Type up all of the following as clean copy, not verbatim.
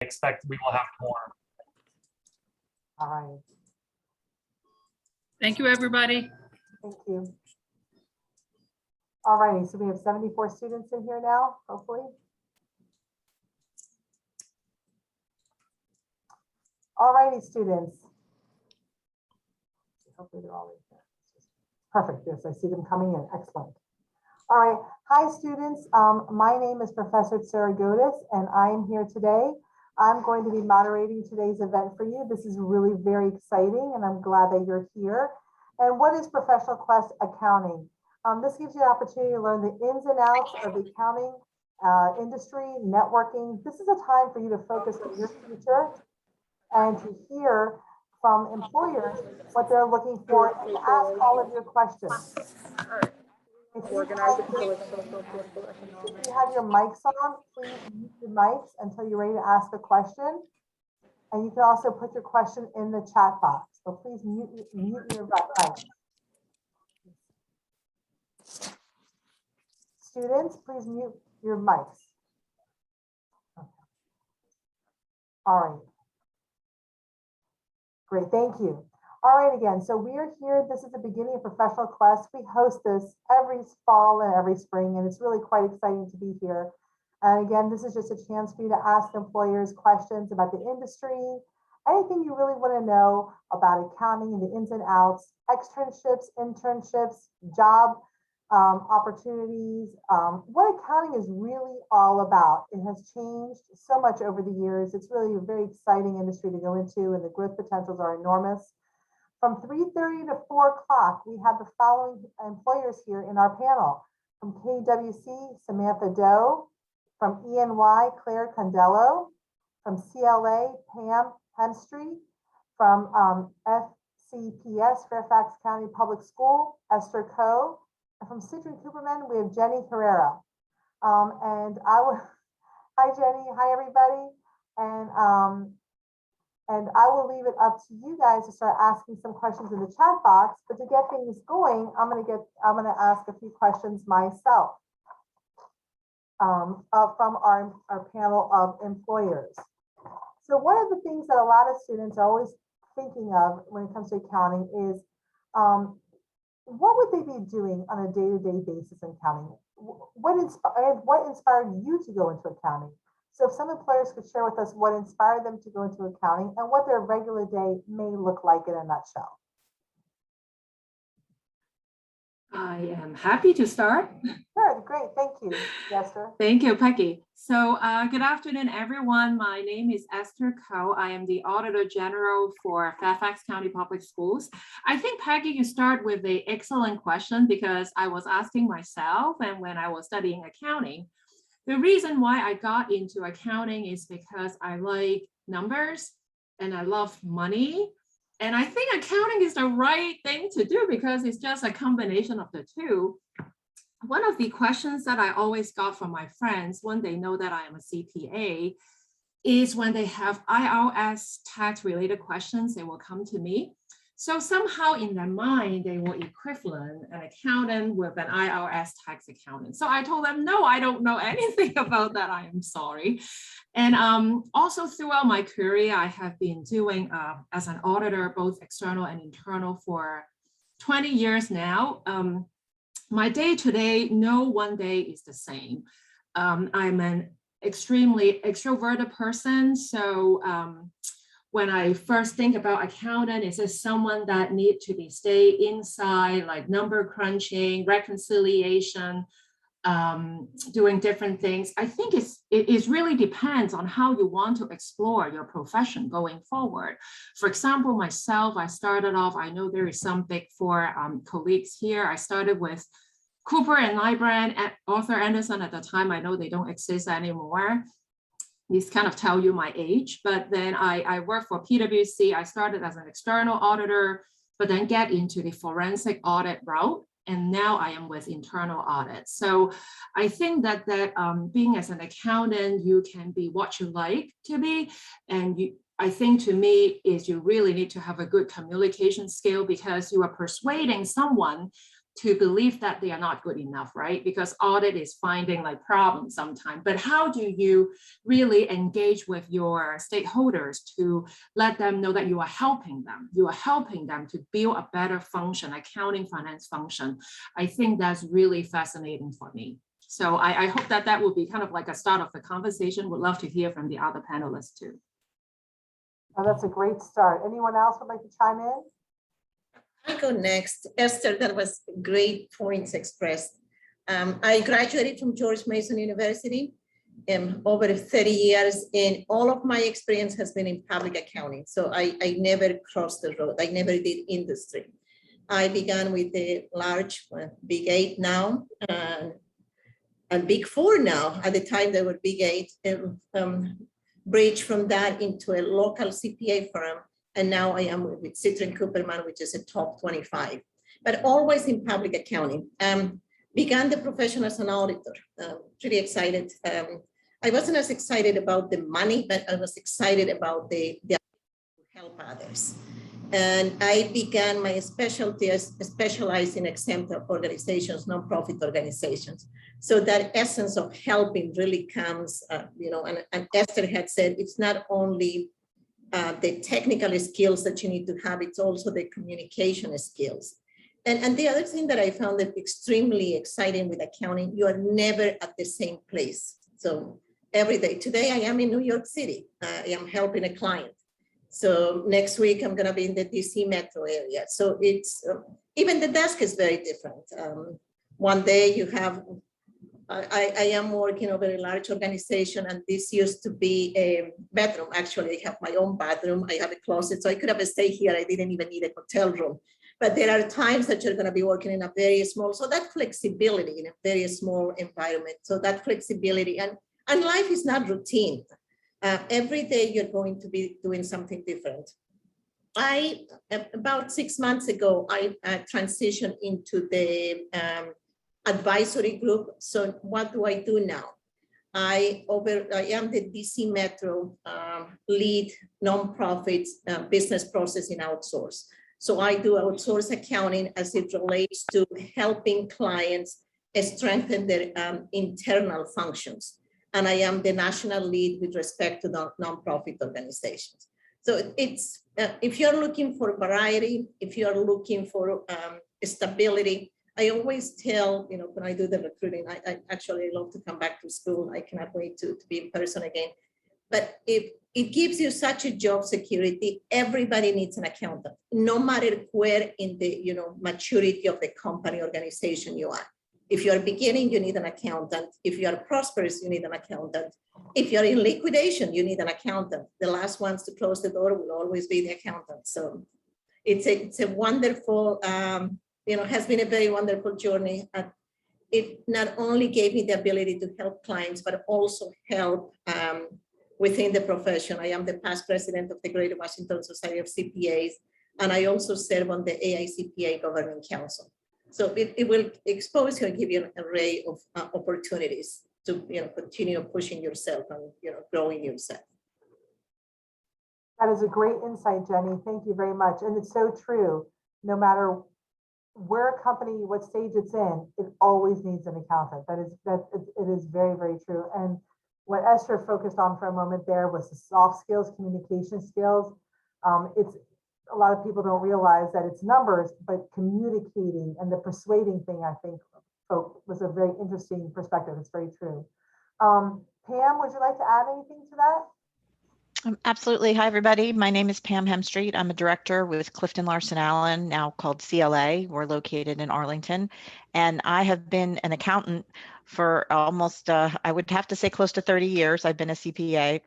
expect we will have more. All right. Thank you, everybody. Thank you. All righty, so we have 74 students in here now, hopefully. All righty, students. Hopefully they're all in here. Perfect, yes, I see them coming in, excellent. All right, hi students. My name is Professor Tsaragotis, and I am here today. I'm going to be moderating today's event for you. This is really very exciting, and I'm glad that you're here. And what is ProfessionalQuest accounting? This gives you an opportunity to learn the ins and outs of the accounting industry, networking. This is a time for you to focus on your future and to hear from employers what they're looking for and to ask all of your questions. If you have your mics on, please mute your mics until you're ready to ask a question. And you can also put your question in the chat box. So please mute your mics. Students, please mute your mics. Okay. All right. Great, thank you. All right, again, so we are here. This is the beginning of ProfessionalQuest. We host this every fall and every spring, and it's really quite exciting to be here. And again, this is just a chance for you to ask employers questions about the industry, anything you really want to know about accounting and the ins and outs, externships, internships, job opportunities, what accounting is really all about. It has changed so much over the years. It's really a very exciting industry to go into, and the growth potentials are enormous. From 3:30 to 4 o'clock, we have the following employers here in our panel. From KWC, Samantha Doe. From ENY, Claire Condello. From CLA, Pam Hemstreet. From FCPS, Fairfax County Public School, Esther Coe. And from Citron Cooperman, we have Jenny Herrera. Hi Jenny, hi everybody. And I will leave it up to you guys to start asking some questions in the chat box. But to get things going, I'm gonna ask a few questions myself from our panel of employers. So one of the things that a lot of students are always thinking of when it comes to accounting is what would they be doing on a day-to-day basis in accounting? What inspired you to go into accounting? So if some employers could share with us what inspired them to go into accounting and what their regular day may look like in a nutshell. I am happy to start. Sure, great, thank you, Esther. Thank you, Peggy. So good afternoon, everyone. My name is Esther Coe. I am the Auditor General for Fairfax County Public Schools. I think, Peggy, you start with an excellent question because I was asking myself, and when I was studying accounting, the reason why I got into accounting is because I like numbers and I love money. And I think accounting is the right thing to do because it's just a combination of the two. One of the questions that I always got from my friends when they know that I am a CPA is when they have IRS tax related questions, they will come to me. So somehow in their mind, they will equivalent an accountant with an IRS tax accountant. So I told them, no, I don't know anything about that. I am sorry. And also throughout my career, I have been doing as an auditor, both external and internal for 20 years now. My day-to-day, no one day is the same. I'm an extremely extroverted person. So when I first think about accountant, is it someone that need to be stay inside, like number crunching, reconciliation, doing different things? I think it really depends on how you want to explore your profession going forward. For example, myself, I started off, I know there is some Big Four colleagues here. I started with Cooper and Lybrand and Arthur Andersen at the time. I know they don't exist anymore. These kind of tell you my age, but then I worked for PwC. I started as an external auditor, but then get into the forensic audit route. And now I am with internal audit. So I think that being as an accountant, you can be what you like to be. And I think to me is you really need to have a good communication skill because you are persuading someone to believe that they are not good enough, right? Because audit is finding like problems sometimes, but how do you really engage with your stakeholders to let them know that you are helping them? You are helping them to build a better function, accounting finance function. I think that's really fascinating for me. So I hope that that will be kind of like a start of the conversation. Would love to hear from the other panelists too. Oh, that's a great start. Anyone else would like to chime in? I go next. Esther, that was great points expressed. I graduated from George Mason University over 30 years, and all of my experience has been in public accounting. So I never crossed the road. I never did industry. I began with the large, Big 8 now, and Big 4 now. At the time, they were Big 8, bridge from that into a local CPA firm. And now I am with Citrin Cooperman, which is a top 25, but always in public accounting. Began the profession as an auditor, pretty excited. I wasn't as excited about the money, but I was excited about the help others. And I began my specialty as specialized in exempt organizations, nonprofit organizations. So that essence of helping really comes, and Esther had said, it's not only the technical skills that you need to have, it's also the communication skills. And the other thing that I found that extremely exciting with accounting, you are never at the same place. So every day, today I am in New York City, I am helping a client. So next week I'm gonna be in the DC metro area. So it's, even the desk is very different. One day you have, I am working over a large organization, and this used to be a bedroom. Actually, I have my own bathroom. I have a closet, so I could have stayed here. I didn't even need a hotel room. But there are times that you're going to be working in a very small, so that flexibility in a very small environment. So that flexibility, and life is not routine. Every day you're going to be doing something different. About 6 months ago, I transitioned into the advisory group. So what do I do now? I am the DC Metro lead nonprofit business processing outsource. So I do outsource accounting as it relates to helping clients strengthen their internal functions. And I am the national lead with respect to nonprofit organizations. So it's, if you're looking for variety, if you're looking for stability, I always tell, when I do the recruiting, I actually love to come back to school. I cannot wait to be in person again. But if it gives you such a job security, everybody needs an accountant, no matter where in the maturity of the company organization you are. If you're beginning, you need an accountant. If you are prosperous, you need an accountant. If you're in liquidation, you need an accountant. The last ones to close the door will always be the accountant. So it's a wonderful, has been a very wonderful journey. It not only gave me the ability to help clients, but also help within the profession. I am the past president of the Greater Washington Society of CPAs, and I also serve on the AICPA Governing Council. So it will expose you and give you an array of opportunities to continue pushing yourself and growing yourself. That is a great insight, Jenny. Thank you very much. And it's so true. No matter where a company, what stage it's in, it always needs an accountant. It is very, very true. And what Esther focused on for a moment there was the soft skills, communication skills. It's a lot of people don't realize that it's numbers, but communicating and the persuading thing, I think, was a very interesting perspective. It's very true. Pam, would you like to add anything to that? Absolutely. Hi, everybody. My name is Pam Hemstreet. I'm a director with Clifton Larson Allen, now called CLA. We're located in Arlington. And I have been an accountant for almost, I would have to say close to 30 years. I've been a CPA.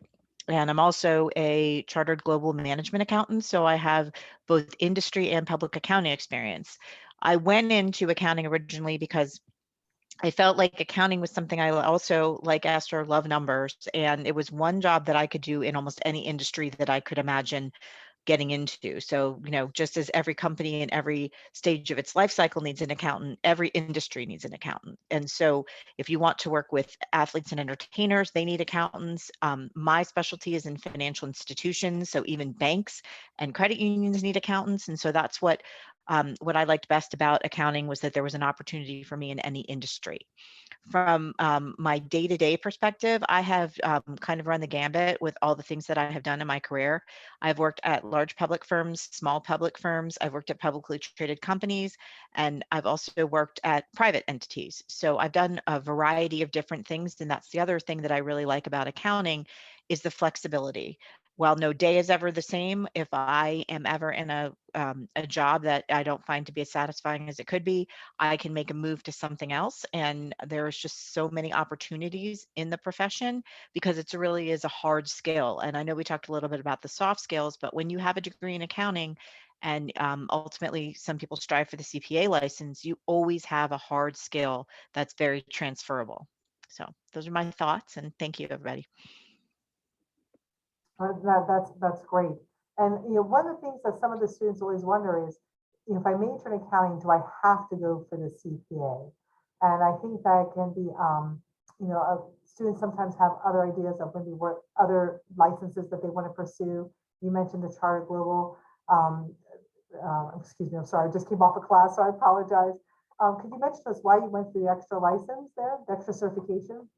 And I'm also a chartered global management accountant. So I have both industry and public accounting experience. I went into accounting originally because I felt like accounting was something I also, like Esther, love numbers. And it was one job that I could do in almost any industry that I could imagine getting into. So, just as every company in every stage of its life cycle needs an accountant, every industry needs an accountant. And so if you want to work with athletes and entertainers, they need accountants. My specialty is in financial institutions. So even banks and credit unions need accountants. And so that's what what I liked best about accounting was that there was an opportunity for me in any industry. From my day-to-day perspective, I have kind of run the gambit with all the things that I have done in my career. I've worked at large public firms, small public firms. I've worked at publicly traded companies, and I've also worked at private entities. So I've done a variety of different things, and that's the other thing that I really like about accounting is the flexibility. While no day is ever the same, if I am ever in a job that I don't find to be as satisfying as it could be, I can make a move to something else. And there's just so many opportunities in the profession because it's really is a hard skill. And I know we talked a little bit about the soft skills, but when you have a degree in accounting and ultimately some people strive for the CPA license, you always have a hard skill that's very transferable. So those are my thoughts, and thank you, everybody. That's great. And one of the things that some of the students always wonder is, if I major in accounting, do I have to go for the CPA? And I think that can be, students sometimes have other ideas of maybe what other licenses that they want to pursue. You mentioned the Chartered Global. Excuse me, I'm sorry, I just came off a class, so I apologize. Could you mention to us why you went through the extra license there, the extra certification?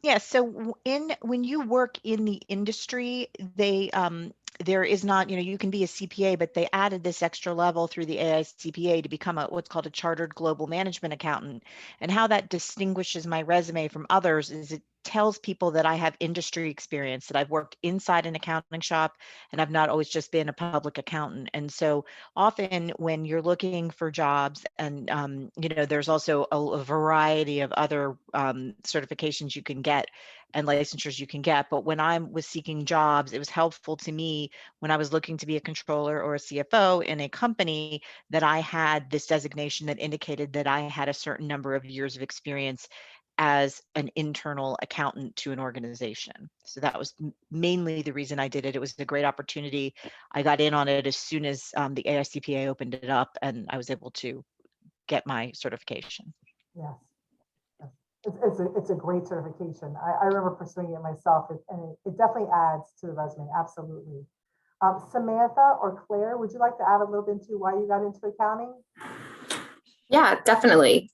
Yeah, so when you work in the industry, there is not, you can be a CPA, but they added this extra level through the AICPA to become what's called a Chartered Global Management Accountant. And how that distinguishes my resume from others is it tells people that I have industry experience, that I've worked inside an accounting shop, and I've not always just been a public accountant. And so often when you're looking for jobs, and there's also a variety of other certifications you can get and licensures you can get. But when I was seeking jobs, it was helpful to me when I was looking to be a controller or a CFO in a company that I had this designation that indicated that I had a certain number of years of experience as an internal accountant to an organization. So that was mainly the reason I did it. It was a great opportunity. I got in on it as soon as the AICPA opened it up, and I was able to get my certification. Yes. It's a great certification. I remember pursuing it myself, and it definitely adds to the resume. Absolutely. Samantha or Claire, would you like to add a little bit into why you got into accounting? Yeah, definitely.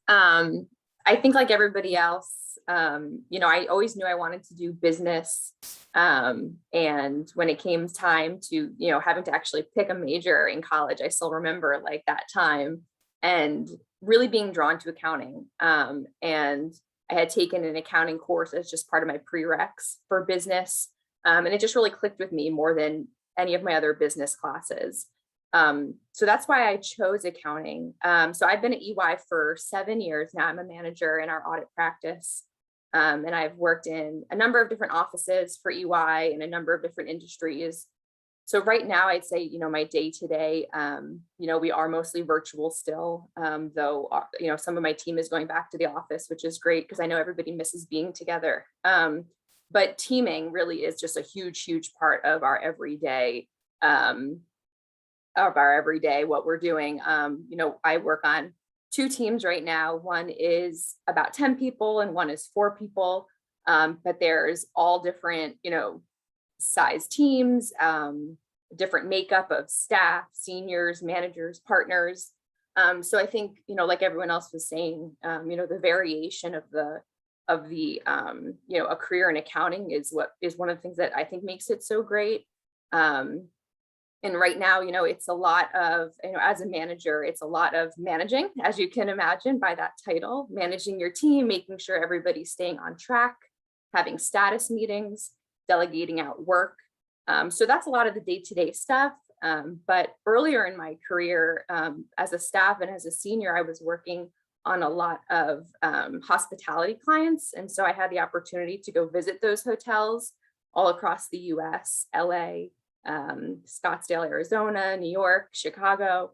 I think like everybody else, I always knew I wanted to do business. And when it came time to, having to actually pick a major in college, I still remember like that time and really being drawn to accounting. And I had taken an accounting course as just part of my prereqs for business. And it just really clicked with me more than any of my other business classes. So that's why I chose accounting. So I've been at EY for 7 years now. I'm a manager in our audit practice. And I've worked in a number of different offices for EY in a number of different industries. So right now I'd say, my day to day, we are mostly virtual still, though, some of my team is going back to the office, which is great because I know everybody misses being together. But teaming really is just a huge, huge part of our everyday, what we're doing. I work on 2 teams right now. One is about 10 people and one is 4 people. But there's all different, size teams, different makeup of staff, seniors, managers, partners. So I think, like everyone else was saying, the variation of a career in accounting is one of the things that I think makes it so great. And right now, it's a lot of, as a manager, it's a lot of managing, as you can imagine by that title, managing your team, making sure everybody's staying on track, having status meetings, delegating out work. So that's a lot of the day-to-day stuff. But earlier in my career, as a staff and as a senior, I was working on a lot of hospitality clients. And so I had the opportunity to go visit those hotels all across the US, LA, Scottsdale, Arizona, New York, Chicago,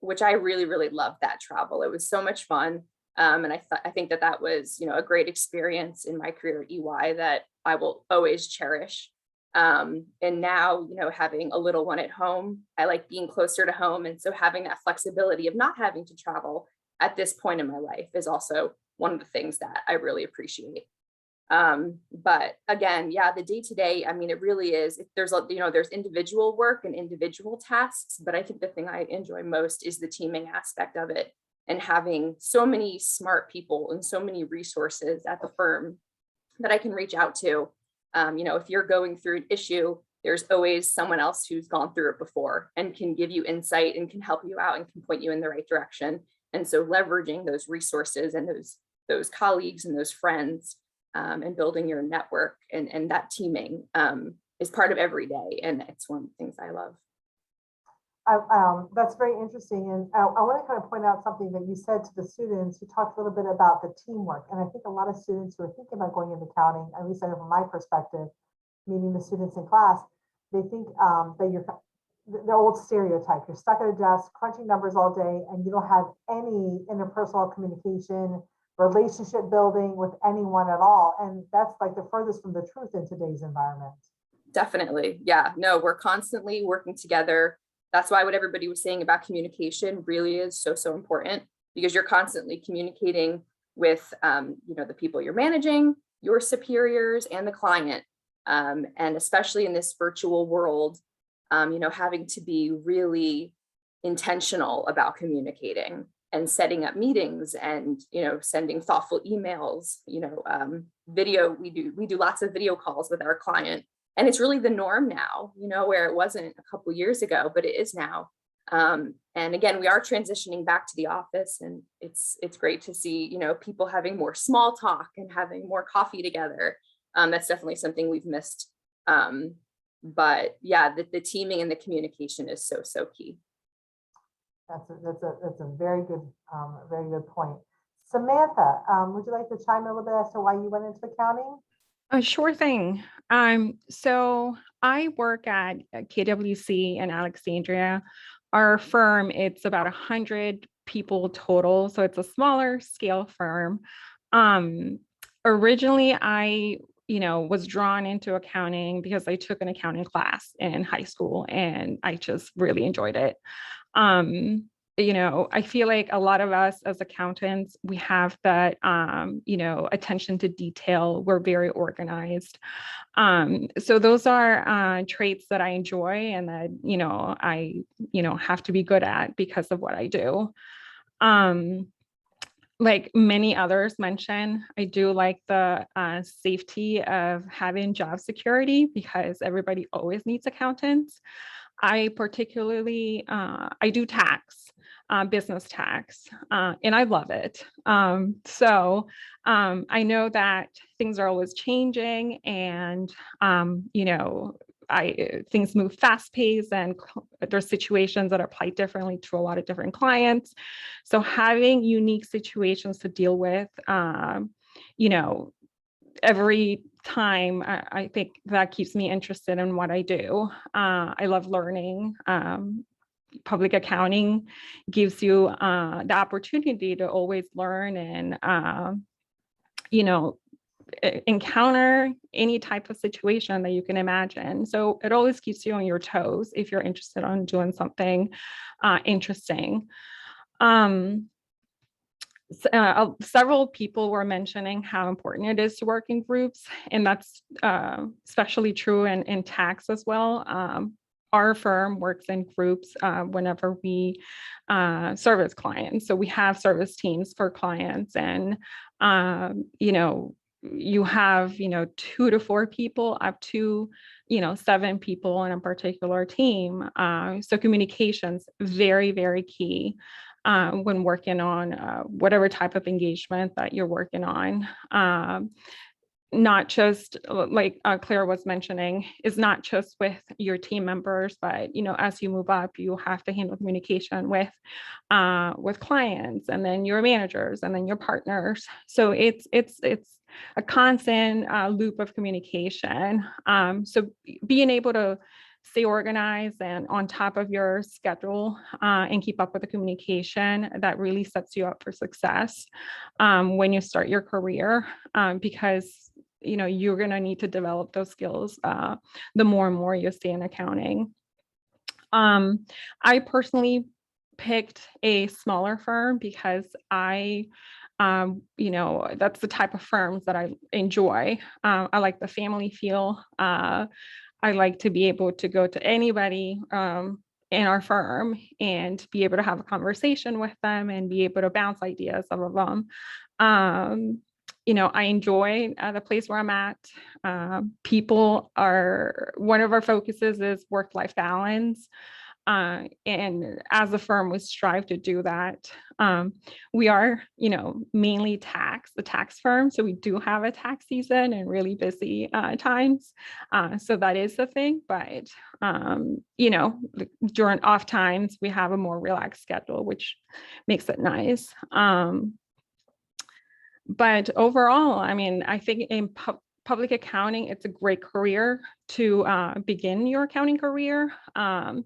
which I really, really loved that travel. It was so much fun. And I think that was, a great experience in my career at EY that I will always cherish. And now, having a little one at home, I like being closer to home. And so having that flexibility of not having to travel at this point in my life is also one of the things that I really appreciate. But again, yeah, the day-to-day, I mean, it really is, there's, there's individual work and individual tasks, but I think the thing I enjoy most is the teaming aspect of it, and having so many smart people and so many resources at the firm that I can reach out to. If you're going through an issue, there's always someone else who's gone through it before and can give you insight and can help you out and can point you in the right direction. And so leveraging those resources and those colleagues and those friends, and building your network and that teaming is part of every day. And it's one of the things I love. That's very interesting. And I want to kind of point out something that you said to the students. You talked a little bit about the teamwork. And I think a lot of students who are thinking about going into accounting, at least I know from my perspective, meeting the students in class, they think that you're the old stereotype. You're stuck at a desk, crunching numbers all day, and you don't have any interpersonal communication, relationship building with anyone at all. And that's like the furthest from the truth in today's environment. Definitely. Yeah, no, we're constantly working together. That's why what everybody was saying about communication really is so important, because you're constantly communicating with, the people you're managing, your superiors, and the client. And especially in this virtual world, having to be really intentional about communicating and setting up meetings and, sending thoughtful emails, video, we do lots of video calls with our client. And it's really the norm now, where it wasn't a couple of years ago, but it is now. And again, we are transitioning back to the office, and it's great to see, people having more small talk and having more coffee together. That's definitely something we've missed. But yeah, the teaming and the communication is so key. That's a very good point. Samantha, would you like to chime in a little bit as to why you went into accounting? Sure thing. So I work at KWC in Alexandria. Our firm, it's about 100 people total, so it's a smaller scale firm. Originally, I was drawn into accounting because I took an accounting class in high school and I just really enjoyed it. I feel like a lot of us as accountants, we have that, attention to detail. We're very organized. So those are traits that I enjoy and that, I, have to be good at because of what I do. Like many others mentioned, I do like the safety of having job security because everybody always needs accountants. I particularly, I do tax, business tax, and I love it. So I know that things are always changing and, things move fast paced and there's situations that apply differently to a lot of different clients. So having unique situations to deal with, every time, I think that keeps me interested in what I do. I love learning. Public accounting gives you the opportunity to always learn and, encounter any type of situation that you can imagine. So it always keeps you on your toes if you're interested in doing something interesting. Several people were mentioning how important it is to work in groups, and that's especially true in tax as well. Our firm works in groups whenever we service clients. So we have service teams for clients, and you have 2 to 4 people up to 7 people on a particular team. So communication's very, very key when working on whatever type of engagement that you're working on. Not just like Claire was mentioning, is not just with your team members, but as you move up, you have to handle communication with clients, and then your managers, and then your partners. So it's a constant loop of communication. So being able to stay organized and on top of your schedule and keep up with the communication, that really sets you up for success when you start your career, because you're going to need to develop those skills the more and more you stay in accounting. I personally picked a smaller firm because I You know, that's the type of firms that I enjoy. I like the family feel. I like to be able to go to anybody in our firm and be able to have a conversation with them and be able to bounce ideas off of them. You know, I enjoy the place where I'm at. People are, one of our focuses is work-life balance. And as a firm, we strive to do that. We are, you know, mainly the tax firm. So we do have a tax season and really busy times. So that is the thing. But, you know, during off times, we have a more relaxed schedule, which makes it nice. But overall, I mean, I think in public accounting, it's a great career to begin your accounting career. I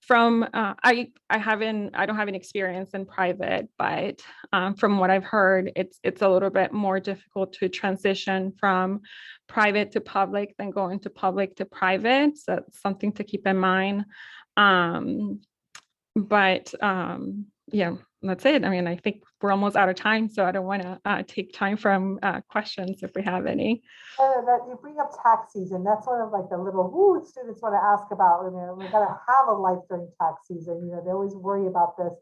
don't have an experience in private, but from what I've heard, it's a little bit more difficult to transition from private to public than going to public to private. So that's something to keep in mind. Yeah, that's it. I mean, I think we're almost out of time, so I don't want to take time from questions if we have any. That you bring up tax season. That's one of like the little students want to ask about. You know, we got to have a life during tax season. You know, they always worry about this.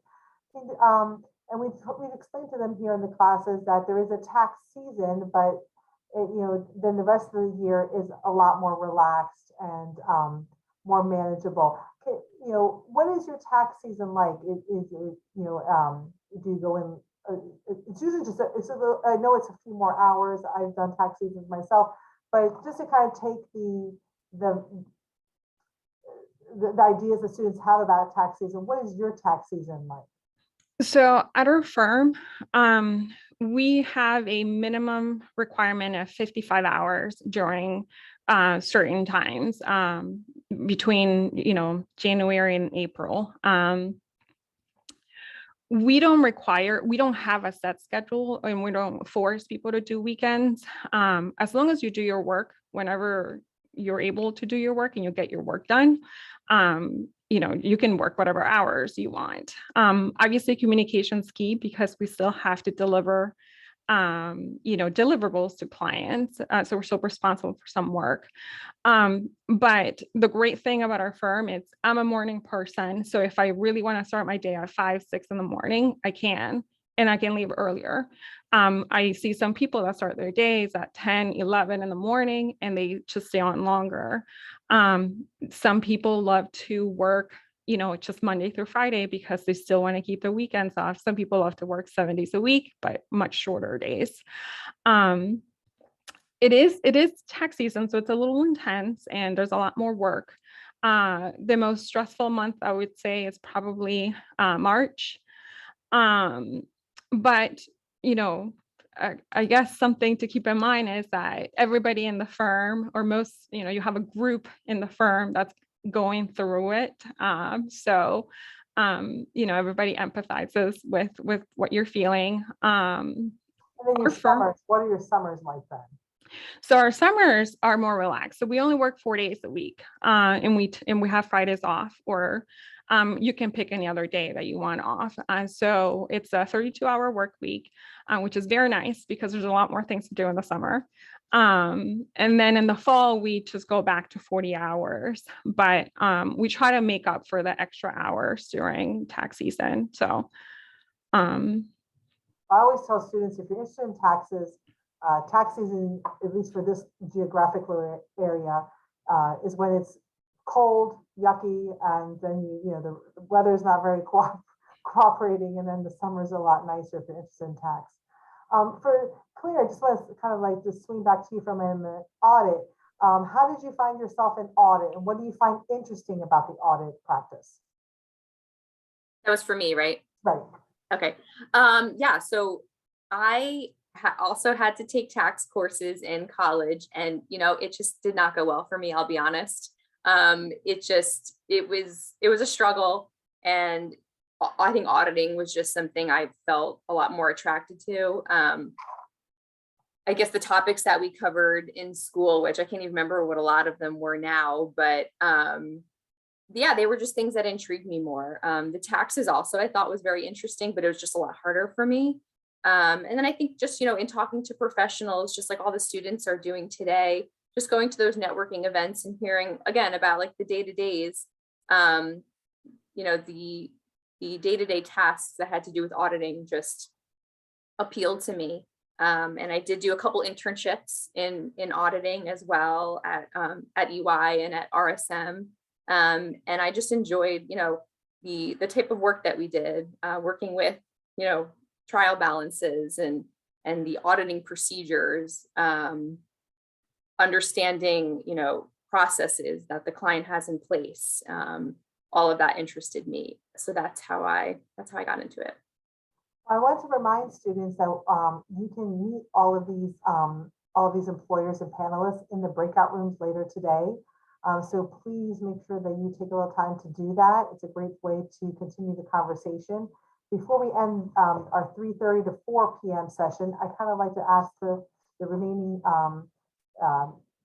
And we've explained to them here in the classes that there is a tax season, but you know, then the rest of the year is a lot more relaxed and more manageable. You know, what is your tax season like? Is it, you know, do you go in? It's usually just I know it's a few more hours. I've done tax seasons myself, but just to kind of take the ideas the students have about tax season, what is your tax season like? So at our firm, we have a minimum requirement of 55 hours during certain times between, you know, January and April. We don't have a set schedule, and we don't force people to do weekends. As long as you do your work whenever you're able to do your work and you get your work done, you know, you can work whatever hours you want. Obviously, communication's key because we still have to deliver, you know, deliverables to clients. So we're still responsible for some work. But the great thing about our firm is I'm a morning person. So if I really want to start my day at 5, 6 in the morning, I can, and I can leave earlier. I see some people that start their days at 10, 11 in the morning, and they just stay on longer. Some people love to work, you know, just Monday through Friday because they still want to keep the weekends off. Some people love to work 7 days a week, but much shorter days. It is tax season, so it's a little intense and there's a lot more work. The most stressful month I would say is probably March. But, you know, I guess something to keep in mind is that everybody in the firm, or most, you know, you have a group in the firm that's going through it. So, you know, everybody empathizes with what you're feeling. And then your summers, what are your summers like then? So our summers are more relaxed. So we only work 4 days a week, and we have Fridays off, or you can pick any other day that you want off. So it's a 32-hour work week, which is very nice because there's a lot more things to do in the summer. And then in the fall, we just go back to 40 hours, but we try to make up for the extra hours during tax season. So I always tell students, if you're interested in taxes, tax season, at least for this geographical area, is when it's cold, yucky, and then you know the weather is not very cooperating, and then the summer's a lot nicer if you're interested in tax. For Claire, I just want to kind of like just swing back to you from an audit. How did you find yourself in audit, and what do you find interesting about the audit practice? That was for me, right? Right. Okay. Yeah. So I also had to take tax courses in college, and you know, it just did not go well for me. I'll be honest. It was a struggle, and I think auditing was just something I felt a lot more attracted to. I guess the topics that we covered in school, which I can't even remember what a lot of them were now, but yeah, they were just things that intrigued me more. The taxes also I thought was very interesting, but it was just a lot harder for me. And then I think just, in talking to professionals, just like all the students are doing today, just going to those networking events and hearing again about like the day-to-days, the day-to-day tasks that had to do with auditing just appealed to me. And I did do a couple internships in auditing as well at EY and at RSM. And I just enjoyed, the type of work that we did, working with, trial balances and the auditing procedures, understanding, processes that the client has in place. All of that interested me. So that's how I got into it. I want to remind students that you can meet all of these employers and panelists in the breakout rooms later today. So please make sure that you take a little time to do that. It's a great way to continue the conversation. Before we end our 3:30 to 4 p.m. session, I kind of like to ask the remaining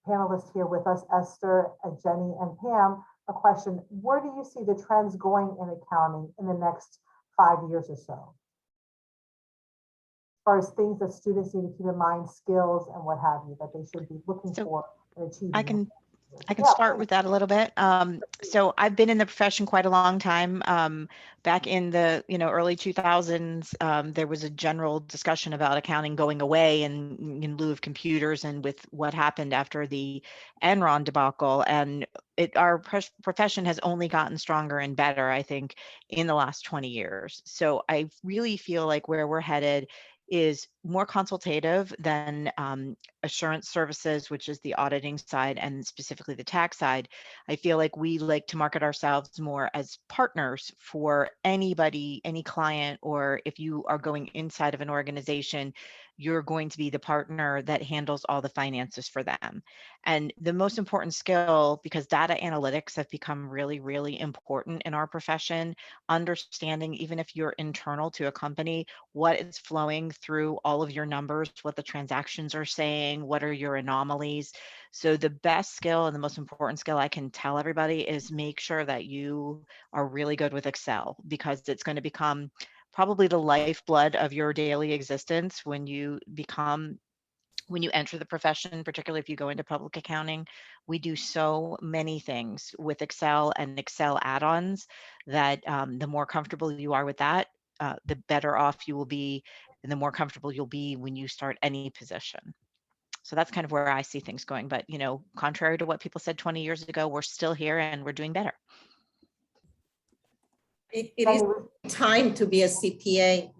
panelists here with us, Esther, Jenny, and Pam, a question. Where do you see the trends going in accounting in the next 5 years or so? As far as things that students need to keep in mind, skills and what have you, that they should be looking for and achieving. I can start with that a little bit. So I've been in the profession quite a long time. Back in the early 2000s, there was a general discussion about accounting going away in lieu of computers, and with what happened after the Enron debacle, and our profession has only gotten stronger and better, I think, in the last 20 years. So I really feel like where we're headed is more consultative than assurance services, which is the auditing side and specifically the tax side. I feel like we like to market ourselves more as partners for anybody, any client, or if you are going inside of an organization, you're going to be the partner that handles all the finances for them. And the most important skill, because data analytics have become really, really important in our profession, understanding, even if you're internal to a company, what is flowing through all of your numbers, what the transactions are saying, what are your anomalies. So the best skill and the most important skill I can tell everybody is make sure that you are really good with Excel, because it's going to become probably the lifeblood of your daily existence when you enter the profession, particularly if you go into public accounting. We do so many things with Excel and Excel add-ons that the more comfortable you are with that, the better off you will be, and the more comfortable you'll be when you start any position. So that's kind of where I see things going. But, contrary to what people said 20 years ago, we're still here and we're doing better. It is time to be a CPA,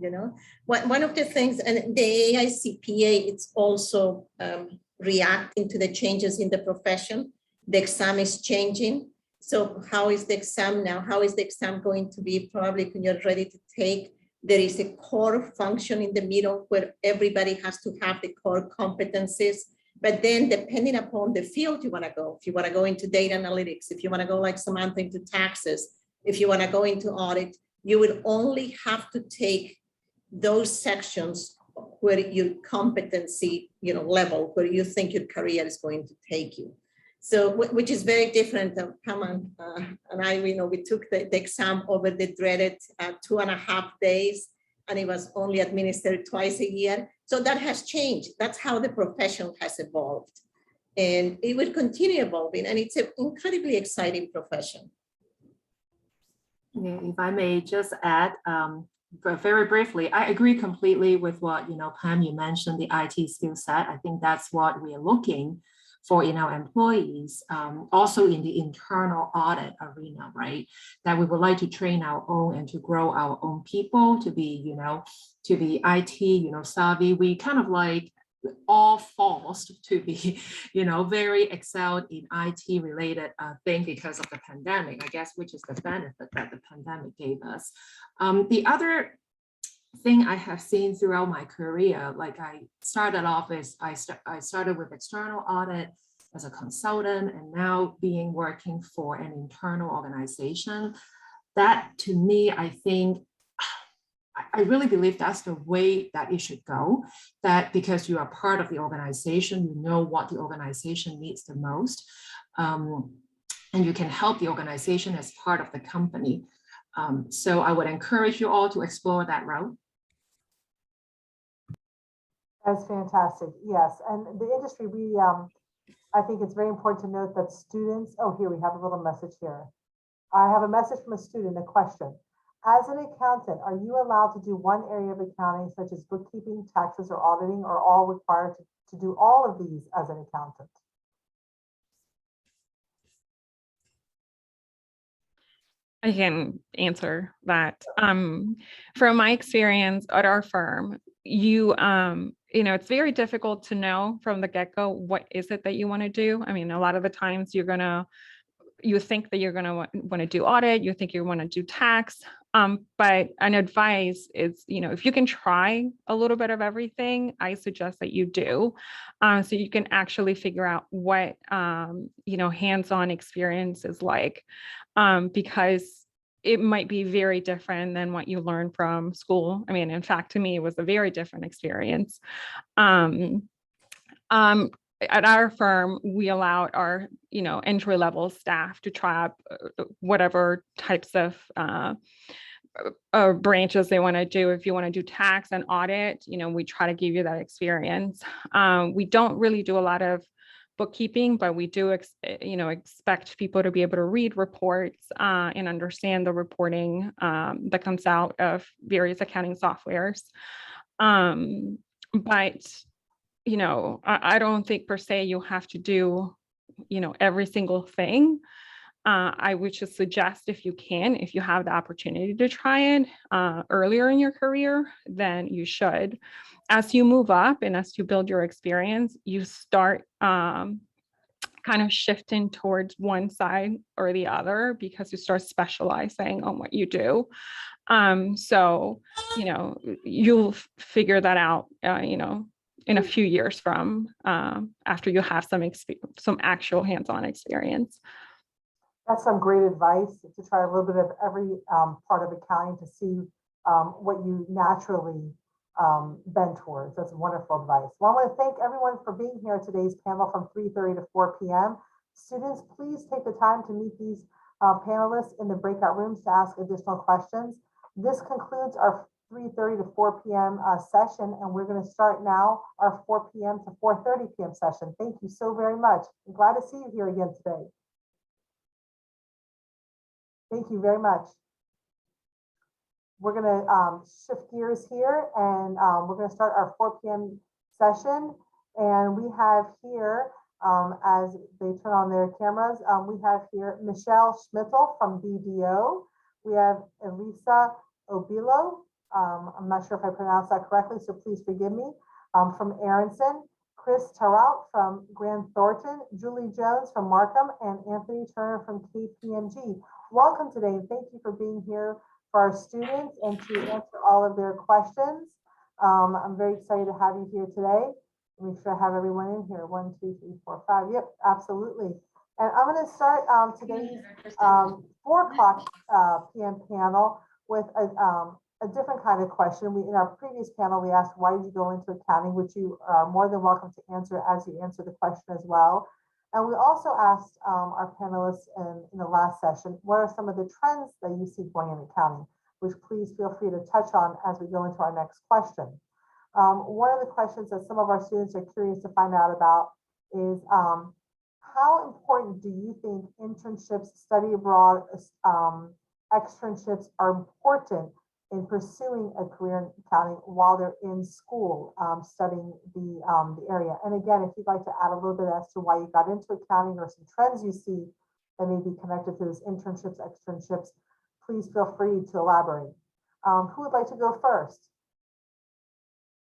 One of the things, and the AI CPA, it's also reacting to the changes in the profession. The exam is changing. So how is the exam now? How is the exam going to be probably when you're ready to take? There is a core function in the middle where everybody has to have the core competencies. But then depending upon the field you want to go, if you want to go into data analytics, if you want to go like Samantha into taxes, if you want to go into audit, you will only have to take those sections where your competency, level, where you think your career is going to take you. So, which is very different. Pam and I, we took the exam over the dreaded 2.5 days, and it was only administered twice a year. So that has changed. That's how the profession has evolved. And it will continue evolving, and it's an incredibly exciting profession. Yeah, if I may just add, very briefly, I agree completely with what, Pam, you mentioned the IT skill set. I think that's what we are looking for in our employees, also in the internal audit arena, right? That we would like to train our own and to grow our own people to be, to be IT, savvy. We kind of like all forced to be, very excelled in IT related thing because of the pandemic, I guess, which is the benefit that the pandemic gave us. The other thing I have seen throughout my career, like I started off as I started with external audit as a consultant, and now working for an internal organization. That to me, I think, I really believe that's the way that it should go, that because you are part of the organization, you know what the organization needs the most, and you can help the organization as part of the company. So I would encourage you all to explore that route. That's fantastic. Yes, and the industry, I think it's very important to note that students, oh, here we have a little message here. I have a message from a student, a question. As an accountant, are you allowed to do one area of accounting such as bookkeeping, taxes, or auditing, or all required to do all of these as an accountant? I can answer that. From my experience at our firm, it's very difficult to know from the get-go what is it that you want to do. I mean, a lot of the times you think that you're gonna want to do audit, you think you want to do tax. But an advice is, if you can try a little bit of everything, I suggest that you do, so you can actually figure out what hands-on experience is like, because it might be very different than what you learn from school. I mean, in fact, to me, it was a very different experience. Um, at our firm, we allowed our, entry-level staff to try out whatever types of branches they want to do. If you want to do tax and audit, we try to give you that experience. We don't really do a lot of bookkeeping, but we do, expect people to be able to read reports and understand the reporting that comes out of various accounting softwares. But I don't think per se you have to do, every single thing. I would just suggest, if you have the opportunity to try it earlier in your career, then you should. As you move up and as you build your experience, you start kind of shifting towards one side or the other because you start specializing on what you do. So, you'll figure that out, in a few years from after you have some actual hands-on experience. That's some great advice, to try a little bit of every part of accounting to see what you naturally bend towards. That's wonderful advice. Well, I want to thank everyone for being here at today's panel from 3:30 to 4 p.m. Students, please take the time to meet these panelists in the breakout rooms to ask additional questions. This concludes our 3:30 to 4 p.m. Session, and we're going to start now our 4 p.m. to 4:30 p.m. session. Thank you so very much. I'm glad to see you here again today. Thank you very much. We're going to shift gears here, and we're going to start our 4 p.m. session. And we have here, as they turn on their cameras, we have here Michelle Schmittel from BDO. We have Elisa Obilo. I'm not sure if I pronounced that correctly, so please forgive me. From Aronson, Chris Tarot from Grant Thornton, Julie Jones from Markham, and Anthony Turner from KPMG. Welcome today, and thank you for being here for our students and to answer all of their questions. I'm very excited to have you here today. Make sure I have everyone in here. 1, 2, 3, 4, 5. Yep, absolutely. And I'm going to start today's 4 o'clock p.m. panel with a different kind of question. In our previous panel, we asked, why did you go into accounting, which you are more than welcome to answer as you answer the question as well. And we also asked our panelists in the last session, what are some of the trends that you see going in accounting, which please feel free to touch on as we go into our next question. One of the questions that some of our students are curious to find out about is how important do you think internships, study abroad, externships are important in pursuing a career in accounting while they're in school studying the area? And again, if you'd like to add a little bit as to why you got into accounting or some trends you see that may be connected to those internships, externships, please feel free to elaborate. Who would like to go first?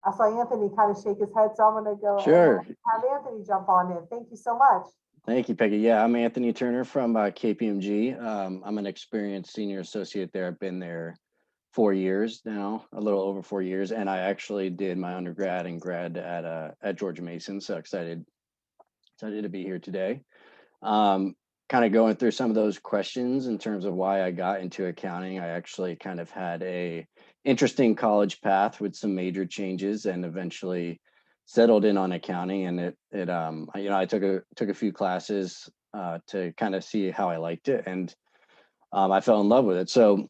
I saw Anthony kind of shake his head, so I'm going to go. Sure. Have Anthony jump on in. Thank you so much. Thank you, Peggy. Yeah, I'm Anthony Turner from KPMG. I'm an experienced senior associate there. I've been there 4 years now, a little over 4 years, and I actually did my undergrad and grad at George Mason. So excited to be here today. Kind of going through some of those questions in terms of why I got into accounting. I actually kind of had a interesting college path with some major changes, and eventually settled in on accounting. And I took a few classes to kind of see how I liked it, and I fell in love with it. So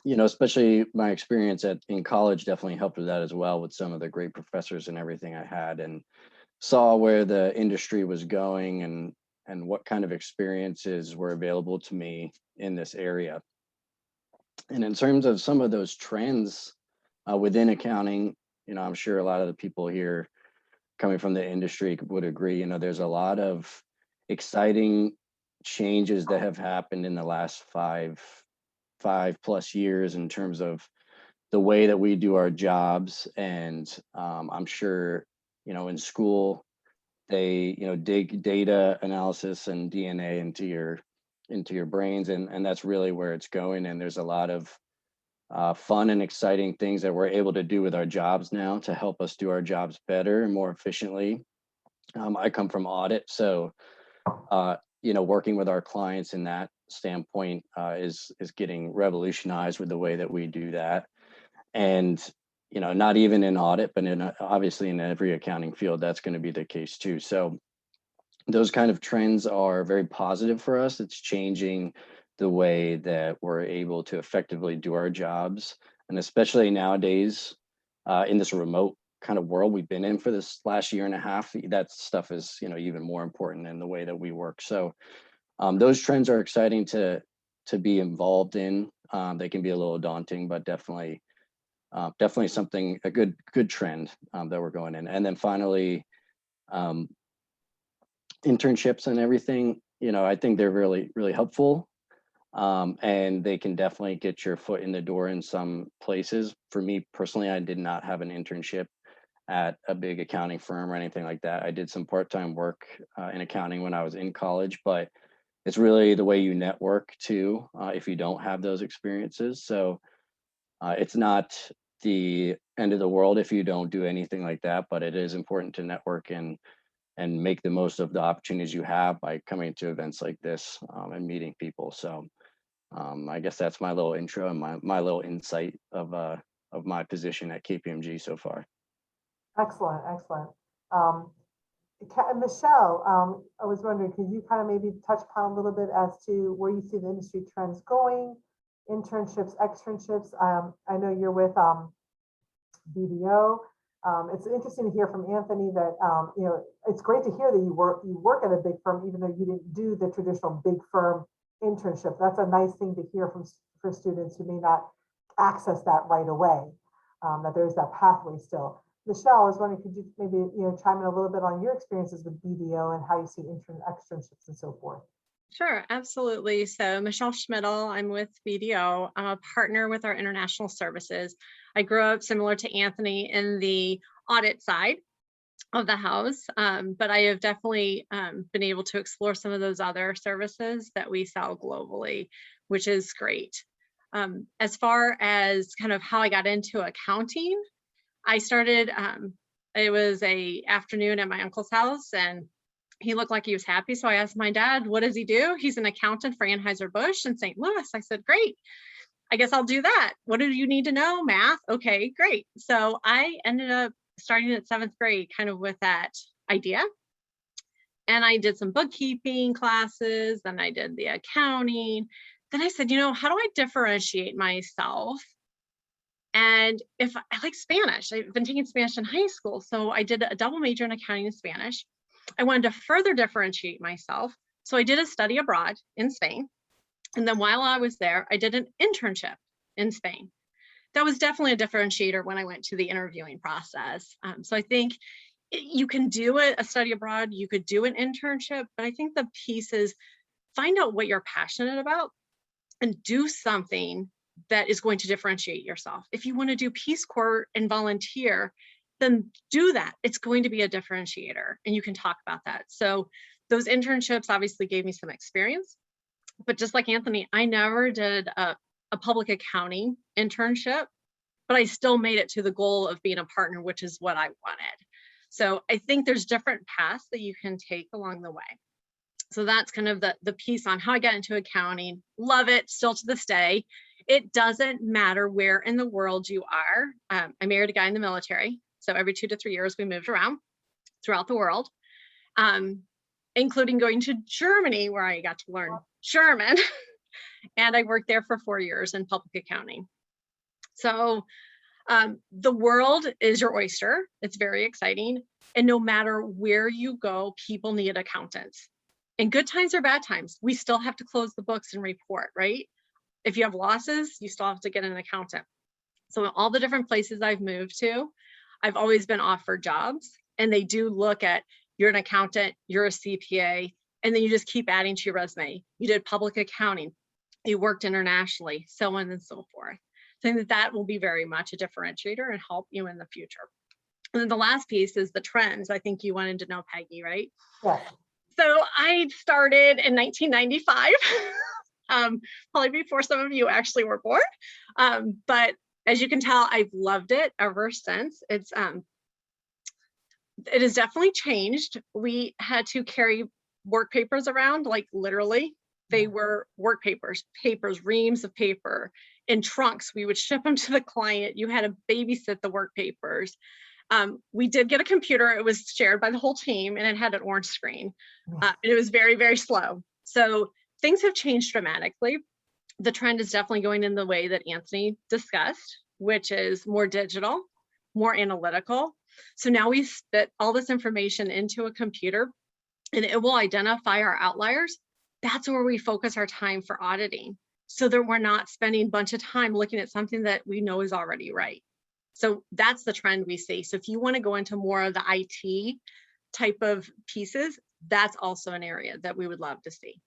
especially my experience in college definitely helped with that as well, with some of the great professors and everything I had, and saw where the industry was going and what kind of experiences were available to me in this area. And in terms of some of those trends within accounting, I'm sure a lot of the people here coming from the industry would agree, there's a lot of exciting changes that have happened in the last five plus years in terms of the way that we do our jobs. And I'm sure, in school, they, dig data analysis and DNA into your brains, and that's really where it's going. And there's a lot of fun and exciting things that we're able to do with our jobs now to help us do our jobs better and more efficiently. I come from audit, so working with our clients in that standpoint is getting revolutionized with the way that we do that. And not even in audit, but obviously in every accounting field, that's going to be the case too. So those kind of trends are very positive for us. It's changing the way that we're able to effectively do our jobs. And especially nowadays, in this remote kind of world we've been in for this last year and a half, that stuff is, even more important in the way that we work. So those trends are exciting to be involved in. They can be a little daunting, but definitely something, a good trend that we're going in. And then finally, internships and everything, I think they're really, really helpful. And they can definitely get your foot in the door in some places. For me personally, I did not have an internship at a big accounting firm or anything like that. I did some part-time work in accounting when I was in college, but it's really the way you network too, if you don't have those experiences. So it's not the end of the world if you don't do anything like that, but it is important to network and make the most of the opportunities you have by coming to events like this and meeting people. So I guess that's my little intro and my little insight of my position at KPMG so far. Excellent, excellent. Michelle, I was wondering, could you kind of maybe touch upon a little bit as to where you see the industry trends going, internships, externships? I know you're with BDO. It's interesting to hear from Anthony that it's great to hear that you work at a big firm, even though you didn't do the traditional big firm internship. That's a nice thing to hear for students who may not access that right away. That there's that pathway still. Michelle, I was wondering, could you maybe chime in a little bit on your experiences with BDO and how you see externships and so forth? Sure, absolutely. So Michelle Schmidl, I'm with BDO. I'm a partner with our international services. I grew up similar to Anthony in the audit side of the house, but I have definitely been able to explore some of those other services that we sell globally, which is great. As far as kind of how I got into accounting, I started, it was an afternoon at my uncle's house and he looked like he was happy. So I asked my dad, what does he do? He's an accountant for Anheuser-Busch in St. Louis. I said, great, I guess I'll do that. What do you need to know? Math. Okay, great. So I ended up starting at 7th grade kind of with that idea. And I did some bookkeeping classes, then I did the accounting. Then I said, how do I differentiate myself? And if I like Spanish, I've been taking Spanish in high school. So I did a double major in accounting and Spanish. I wanted to further differentiate myself. So I did a study abroad in Spain. And then while I was there, I did an internship in Spain. That was definitely a differentiator when I went to the interviewing process. So I think you can do a study abroad, you could do an internship, but I think the piece is find out what you're passionate about and do something that is going to differentiate yourself. If you want to do Peace Corps and volunteer, then do that. It's going to be a differentiator and you can talk about that. So those internships obviously gave me some experience, but just like Anthony, I never did a public accounting internship, but I still made it to the goal of being a partner, which is what I wanted. So I think there's different paths that you can take along the way. So that's kind of the piece on how I got into accounting. Love it still to this day. It doesn't matter where in the world you are. I married a guy in the military. So every 2 to 3 years, we moved around throughout the world, including going to Germany, where I got to learn German. And I worked there for 4 years in public accounting. So the world is your oyster. It's very exciting. And no matter where you go, people need accountants. In good times or bad times, we still have to close the books and report, right? If you have losses, you still have to get an accountant. So in all the different places I've moved to, I've always been offered jobs, and they do look at, you're an accountant, you're a CPA, and then you just keep adding to your resume. You did public accounting, you worked internationally, so on and so forth. I think that that will be very much a differentiator and help you in the future. And then the last piece is the trends. I think you wanted to know, Peggy, right? Yes. So I started in 1995, probably before some of you actually were born. But as you can tell, I've loved it ever since. It has definitely changed. We had to carry work papers around, like literally. They were work papers, reams of paper in trunks. We would ship them to the client. You had to babysit the work papers. We did get a computer. It was shared by the whole team, and it had an orange screen. And it was very, very slow. So things have changed dramatically. The trend is definitely going in the way that Anthony discussed, which is more digital, more analytical. So now we spit all this information into a computer, and it will identify our outliers. That's where we focus our time for auditing, so that we're not spending a bunch of time looking at something that we know is already right. So that's the trend we see. So if you want to go into more of the IT type of pieces, that's also an area that we would love to see.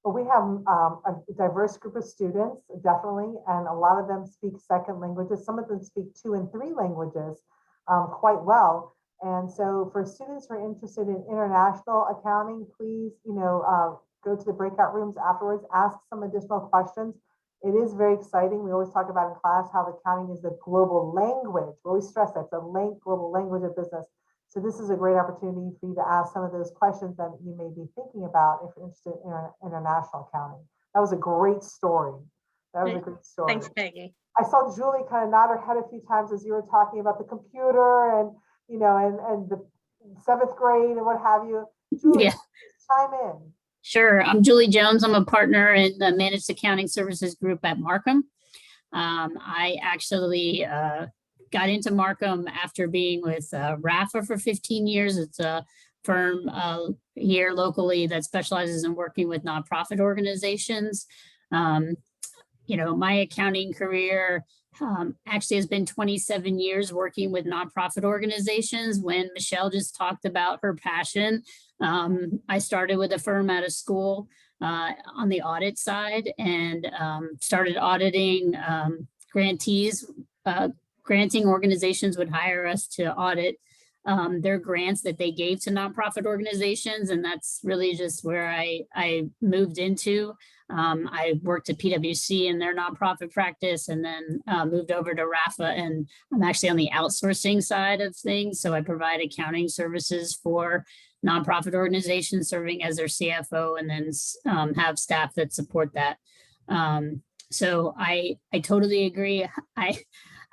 Well, we have a diverse group of students, definitely, and a lot of them speak second languages. Some of them speak 2 and 3 languages quite well. And so for students who are interested in international accounting, please, go to the breakout rooms afterwards, ask some additional questions. It is very exciting. We always talk about in class how the accounting is the global language. We always stress that, the global language of business. So this is a great opportunity for you to ask some of those questions that you may be thinking about if you're interested in international accounting. That was a great story. That was a great story. Thanks, Peggy. I saw Julie kind of nod her head a few times as you were talking about the computer and, and the 7th grade and what have you. Julie, chime in. Sure. I'm Julie Jones. I'm a partner in the Managed Accounting Services Group at Markham. I actually got into Markham after being with RAFA for 15 years. It's a firm here locally that specializes in working with nonprofit organizations. My accounting career actually has been 27 years working with nonprofit organizations. When Michelle just talked about her passion, I started with a firm out of school on the audit side and started auditing grantees. Granting organizations would hire us to audit their grants that they gave to nonprofit organizations. And that's really just where I moved into. I worked at PwC in their nonprofit practice and then moved over to RAFA, and I'm actually on the outsourcing side of things. So I provide accounting services for nonprofit organizations, serving as their CFO, and then have staff that support that. So I totally agree.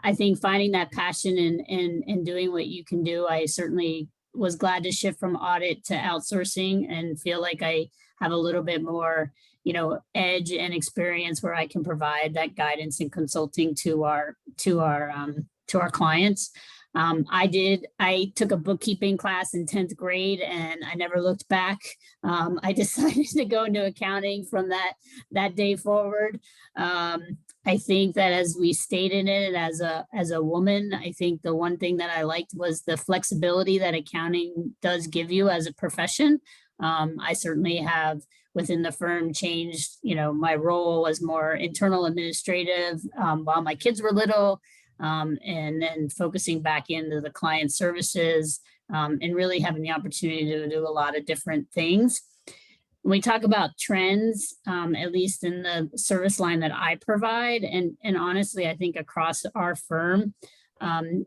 I think finding that passion and doing what you can do, I certainly was glad to shift from audit to outsourcing and feel like I have a little bit more, edge and experience where I can provide that guidance and consulting to our clients. I took a bookkeeping class in 10th grade and I never looked back. I decided to go into accounting from that day forward. I think that as we stayed in it as a woman, I think the one thing that I liked was the flexibility that accounting does give you as a profession. I certainly have within the firm changed, my role was more internal administrative while my kids were little, and then focusing back into the client services and really having the opportunity to do a lot of different things. When we talk about trends, at least in the service line that I provide, and honestly, I think across our firm,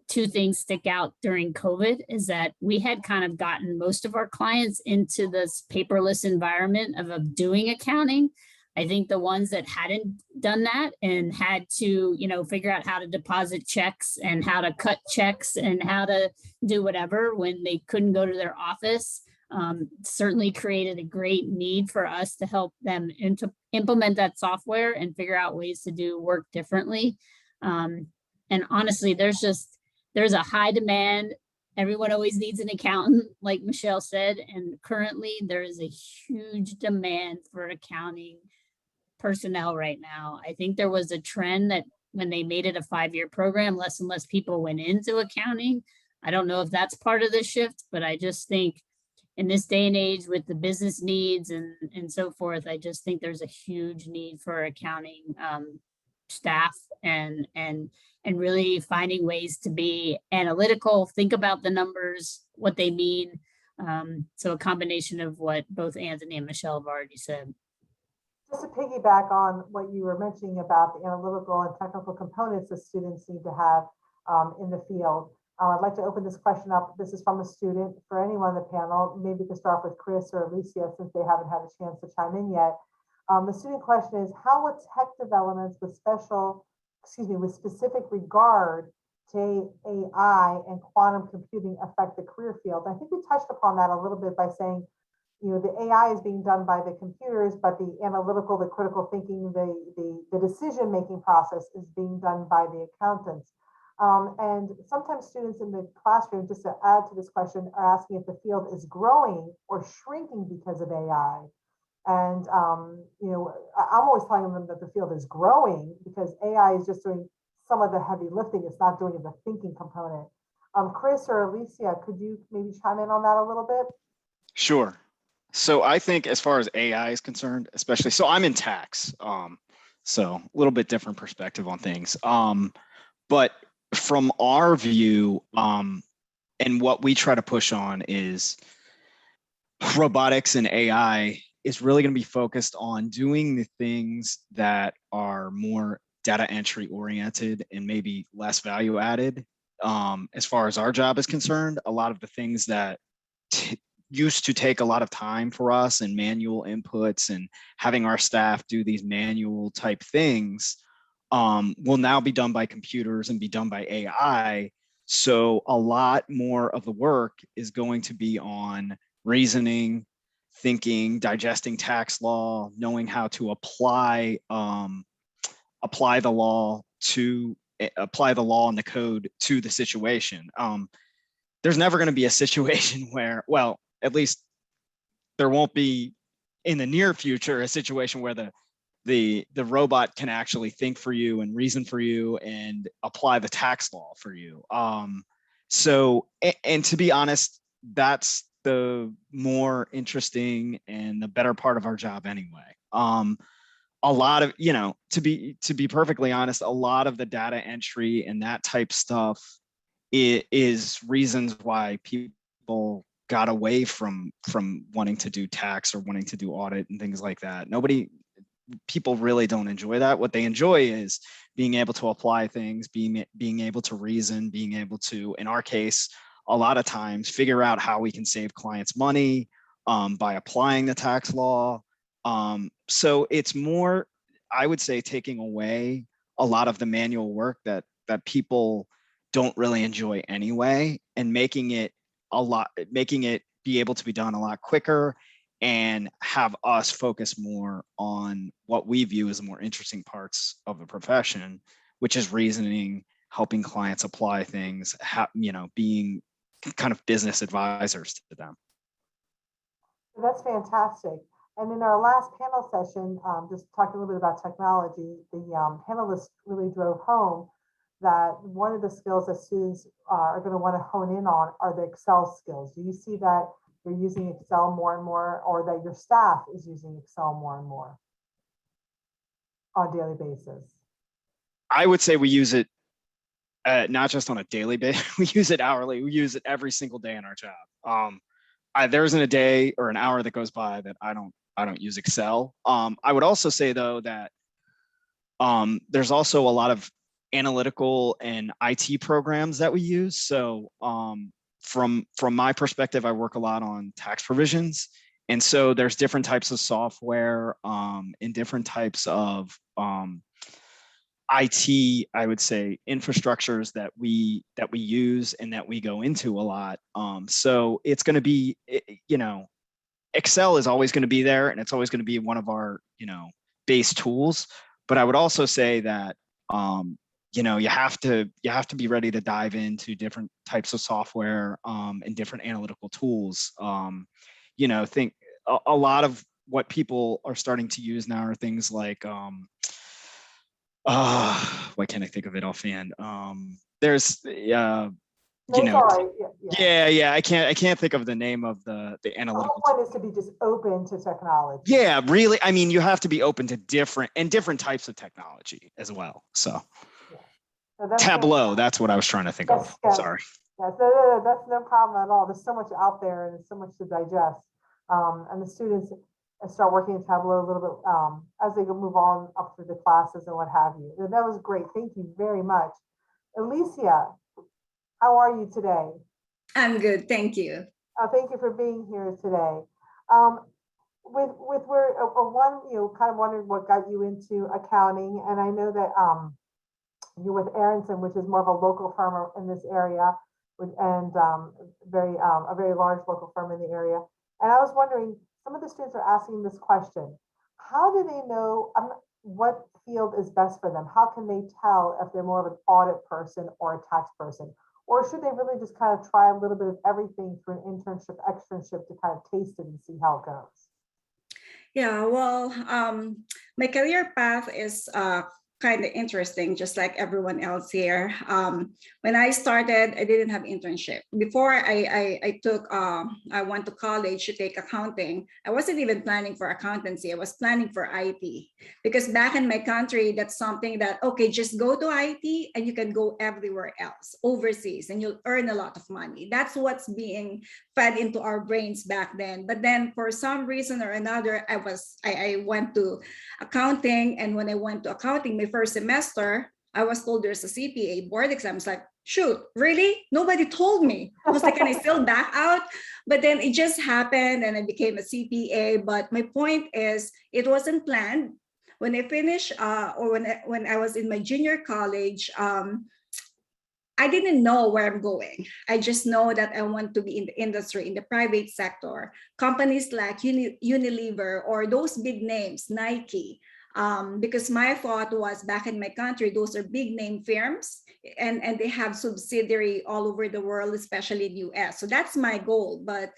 2 things stick out during COVID is that we had kind of gotten most of our clients into this paperless environment of doing accounting. I think the ones that hadn't done that and had to, figure out how to deposit checks and how to cut checks and how to do whatever when they couldn't go to their office, certainly created a great need for us to help them implement that software and figure out ways to do work differently. And honestly, there's a high demand. Everyone always needs an accountant, like Michelle said, and currently there is a huge demand for accounting personnel right now. I think there was a trend that when they made it a 5-year program, less and less people went into accounting. I don't know if that's part of the shift, but I just think in this day and age with the business needs and so forth, I just think there's a huge need for accounting staff and really finding ways to be analytical, think about the numbers, what they mean. So a combination of what both Anthony and Michelle have already said. Just to piggyback on what you were mentioning about the analytical and technical components that students need to have in the field. I'd like to open this question up. This is from a student for anyone on the panel. Maybe we can start with Chris or Alicia since they haven't had a chance to chime in yet. The student question is, how will tech developments with specific regard to AI and quantum computing affect the career field? I think we touched upon that a little bit by saying, you know, the AI is being done by the computers, but the analytical, the critical thinking, the decision-making process is being done by the accountants. And sometimes students in the classroom, just to add to this question, are asking if the field is growing or shrinking because of AI. And, you know, I'm always telling them that the field is growing because AI is just doing some of the heavy lifting. It's not doing the thinking component. Chris or Alicia, could you maybe chime in on that a little bit? Sure. So I think as far as AI is concerned, especially, so I'm in tax, so a little bit different perspective on things. But from our view, and what we try to push on is robotics and AI is really going to be focused on doing the things that are more data entry oriented and maybe less value added. As far as our job is concerned, a lot of the things that used to take a lot of time for us and manual inputs and having our staff do these manual type things will now be done by computers and be done by AI. So a lot more of the work is going to be on reasoning, thinking, digesting tax law, knowing how to apply the law and the code to the situation. There's never going to be a situation where, well, at least there won't be in the near future a situation where the robot can actually think for you and reason for you and apply the tax law for you. So, and to be honest, that's the more interesting and the better part of our job anyway. A lot of, you know, to be perfectly honest, a lot of the data entry and that type stuff is reasons why people got away from wanting to do tax or wanting to do audit and things like that. People really don't enjoy that. What they enjoy is being able to apply things, being able to reason, being able to, in our case, a lot of times figure out how we can save clients money by applying the tax law. So it's more, I would say, taking away a lot of the manual work that people don't really enjoy anyway, and making it be able to be done a lot quicker and have us focus more on what we view as the more interesting parts of the profession, which is reasoning, helping clients apply things, being kind of business advisors to them. That's fantastic. And in our last panel session, just talking a little bit about technology, the panelists really drove home that one of the skills that students are going to want to hone in on are the Excel skills. Do you see that you're using Excel more and more, or that your staff is using Excel more and more on a daily basis? I would say we use it not just on a daily basis, we use it hourly. We use it every single day in our job. There isn't a day or an hour that goes by that I don't use Excel. I would also say though that there's also a lot of analytical and IT programs that we use. So from my perspective, I work a lot on tax provisions. And so there's different types of software and different types of IT, I would say, infrastructures that we use and that we go into a lot. So it's going to be, you know, Excel is always going to be there, and it's always going to be one of our, you know, base tools. But I would also say that, you know, you have to be ready to dive into different types of software and different analytical tools. You know, think a lot of what people are starting to use now are things like, why can't I think of it offhand? There's, No, you it's know, all right. yeah, I can't think of the name of the The analytical. whole point is to be just open to technology. Yeah, really. I mean, you have to be open to different types of technology as well. So So that's Tableau, fantastic. that's what I was trying to think Yes, of. yes. Sorry. Yes, no, that's no problem at all. There's so much out there and there's so much to digest. And the students start working in Tableau a little bit as they move on up through the classes and what have you. And that was great. Thank you very much. Alicia, how are you today? I'm good, thank you. Thank you for being here today. With where one, you know, kind of wondering what got you into accounting, and I know that you're with Aronson, which is more of a local firm in this area, and a very large local firm in the area. And I was wondering, some of the students are asking this question: how do they know what field is best for them? How can they tell if they're more of an audit person or a tax person? Or should they really just kind of try a little bit of everything through an internship, externship to kind of taste it and see how it goes? Yeah, well, my career path is kind of interesting, just like everyone else here. When I started, I didn't have internship. Before I went to college to take accounting. I wasn't even planning for accountancy. I was planning for IT, because back in my country, that's something that, okay, just go to IT and you can go everywhere else overseas and you'll earn a lot of money. That's what's being fed into our brains back then. But then for some reason or another, I went to accounting. And when I went to accounting, my first semester, I was told there's a CPA board exam. It's like, shoot, really? Nobody told me. I was like, can I still back out? But then it just happened and I became a CPA. But my point is, it wasn't planned. When I finished, or when I was in my junior college, I didn't know where I'm going. I just know that I want to be in the industry, in the private sector. Companies like Unilever or those big names, Nike, because my thought was, back in my country, those are big name firms and they have subsidiary all over the world, especially in US. So that's my goal. But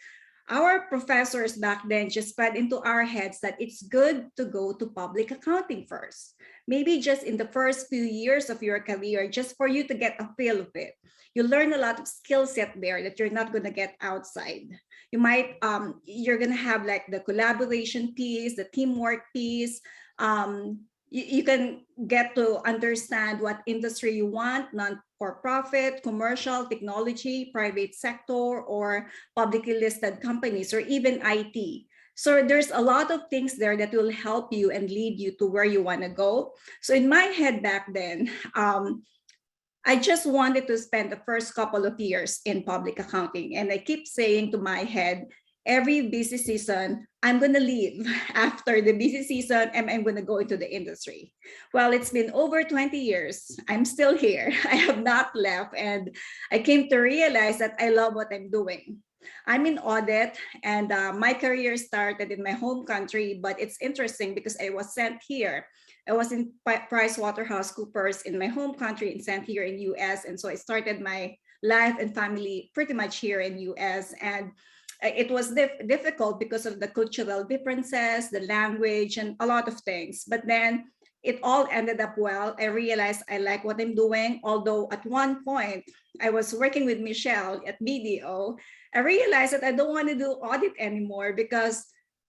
our professors back then just fed into our heads that it's good to go to public accounting first. Maybe just in the first few years of your career, just for you to get a feel of it. You learn a lot of skill set there that you're not going to get outside. You might, you're going to have like the collaboration piece, the teamwork piece. You can get to understand what industry you want, non-for-profit, commercial, technology, private sector, or publicly listed companies, or even IT. So there's a lot of things there that will help you and lead you to where you want to go. So in my head back then, I just wanted to spend the first couple of years in public accounting. And I keep saying to my head, every busy season, I'm going to leave after the busy season and I'm going to go into the industry. Well, it's been over 20 years. I'm still here. I have not left. And I came to realize that I love what I'm doing. I'm in audit, and my career started in my home country, but it's interesting because I was sent here. I was in PricewaterhouseCoopers in my home country and sent here in US. And so I started my life and family pretty much here in US. And it was difficult because of the cultural differences, the language, and a lot of things. But then it all ended up well. I realized I like what I'm doing. Although at one point I was working with Michelle at BDO, I realized that I don't want to do audit anymore because,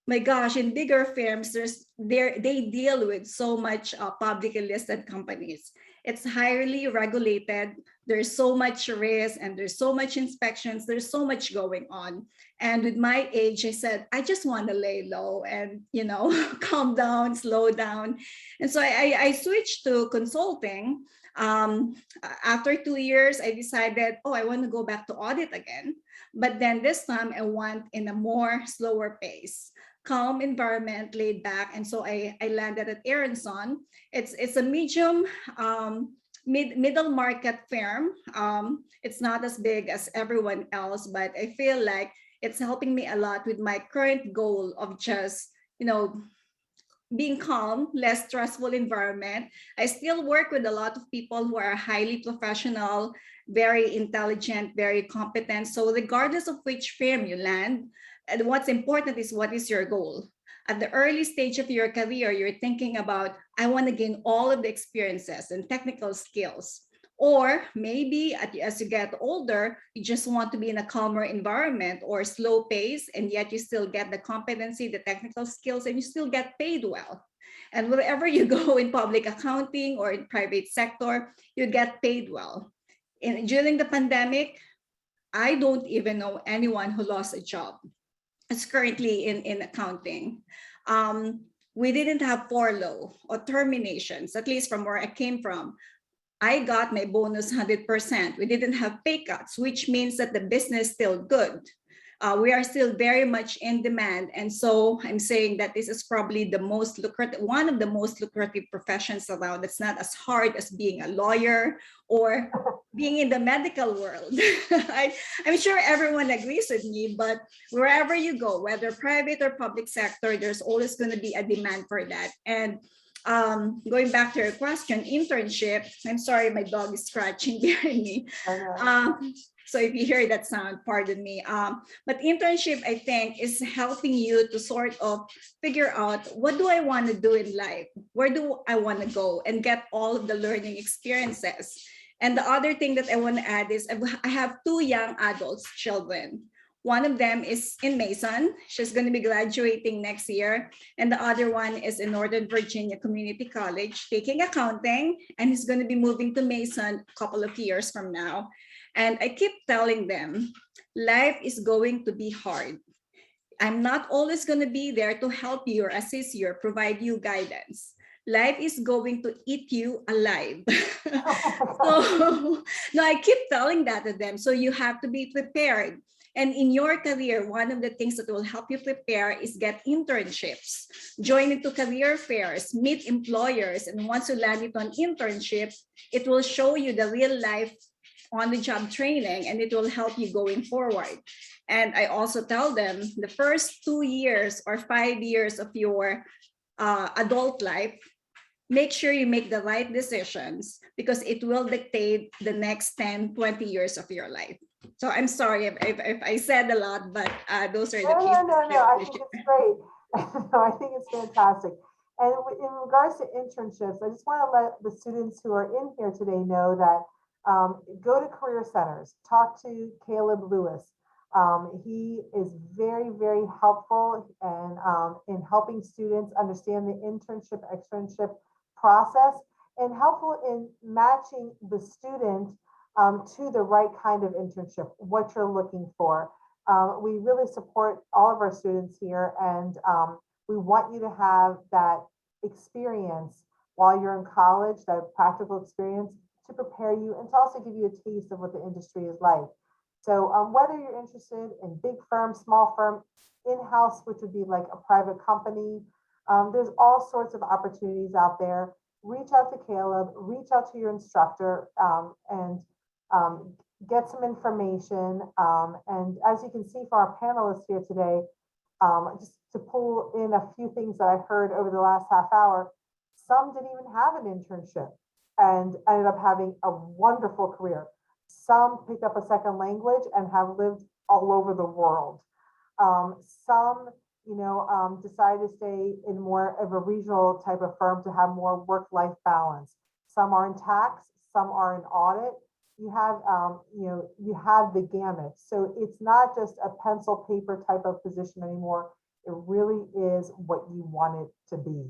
my gosh, in bigger firms, they deal with so much publicly listed companies. It's highly regulated. There's so much risk and there's so much inspections. There's so much going on. And with my age, I said, I just want to lay low and, you know, calm down, slow down. And so I switched to consulting. After 2 years, I decided, oh, I want to go back to audit again. But then this time I want in a more slower pace. calm environment, laid back. And so I landed at Aronson. It's a medium, middle market firm. It's not as big as everyone else, but I feel like it's helping me a lot with my current goal of just, being calm, less stressful environment. I still work with a lot of people who are highly professional, very intelligent, very competent. So regardless of which firm you land, and what's important is what is your goal. At the early stage of your career, you're thinking about, I want to gain all of the experiences and technical skills. Or maybe as you get older, you just want to be in a calmer environment or slow pace, and yet you still get the competency, the technical skills, and you still get paid well. And wherever you go in public accounting or in private sector, you get paid well. During the pandemic, I don't even know anyone who lost a job. It's currently in accounting. We didn't have furlough or terminations, at least from where I came from. I got my bonus 100%. We didn't have pay cuts, which means that the business is still good. We are still very much in demand. And so I'm saying that this is probably the most lucrative, one of the most lucrative professions around. It's not as hard as being a lawyer or being in the medical world. I'm sure everyone agrees with me, but wherever you go, whether private or public sector, there's always going to be a demand for that. And going back to your question, internship, I'm sorry, my dog is scratching behind me. So if you hear that sound, pardon me. But internship, I think, is helping you to sort of figure out, what do I want to do in life? Where do I want to go? And get all of the learning experiences. And the other thing that I want to add is I have 2 young adults, children. One of them is in Mason. She's going to be graduating next year. And the other one is in Northern Virginia Community College, taking accounting, and he's going to be moving to Mason a couple of years from now. And I keep telling them, life is going to be hard. I'm not always going to be there to help you or assist you or provide you guidance. Life is going to eat you alive. So, no, I keep telling that to them. So you have to be prepared. And in your career, one of the things that will help you prepare is get internships, join into career fairs, meet employers. And once you land it on internship, it will show you the real life on-the-job training, and it will help you going forward. And I also tell them the first 2 years or 5 years of your adult life, make sure you make the right decisions, because it will dictate the next 10, 20 years of your life. So I'm sorry if I said a lot, but those are the pieces. No, I think it's great. No, I think it's fantastic. And in regards to internships, I just want to let the students who are in here today know that go to career centers, talk to Caleb Lewis. He is very, very helpful and in helping students understand the internship, externship process, and helpful in matching the student to the right kind of internship, what you're looking for. We really support all of our students here, and we want you to have that experience while you're in college, that practical experience, to prepare you and to also give you a taste of what the industry is like. So whether you're interested in big firm, small firm, in-house, which would be like a private company, there's all sorts of opportunities out there. Reach out to Caleb, reach out to your instructor, and get some information. And as you can see for our panelists here today, just to pull in a few things that I heard over the last half hour, some didn't even have an internship and ended up having a wonderful career. Some picked up a second language and have lived all over the world. Some, decided to stay in more of a regional type of firm to have more work-life balance. Some are in tax, some are in audit. You have, you have the gamut. So it's not just a pencil paper type of position anymore. It really is what you want it to be.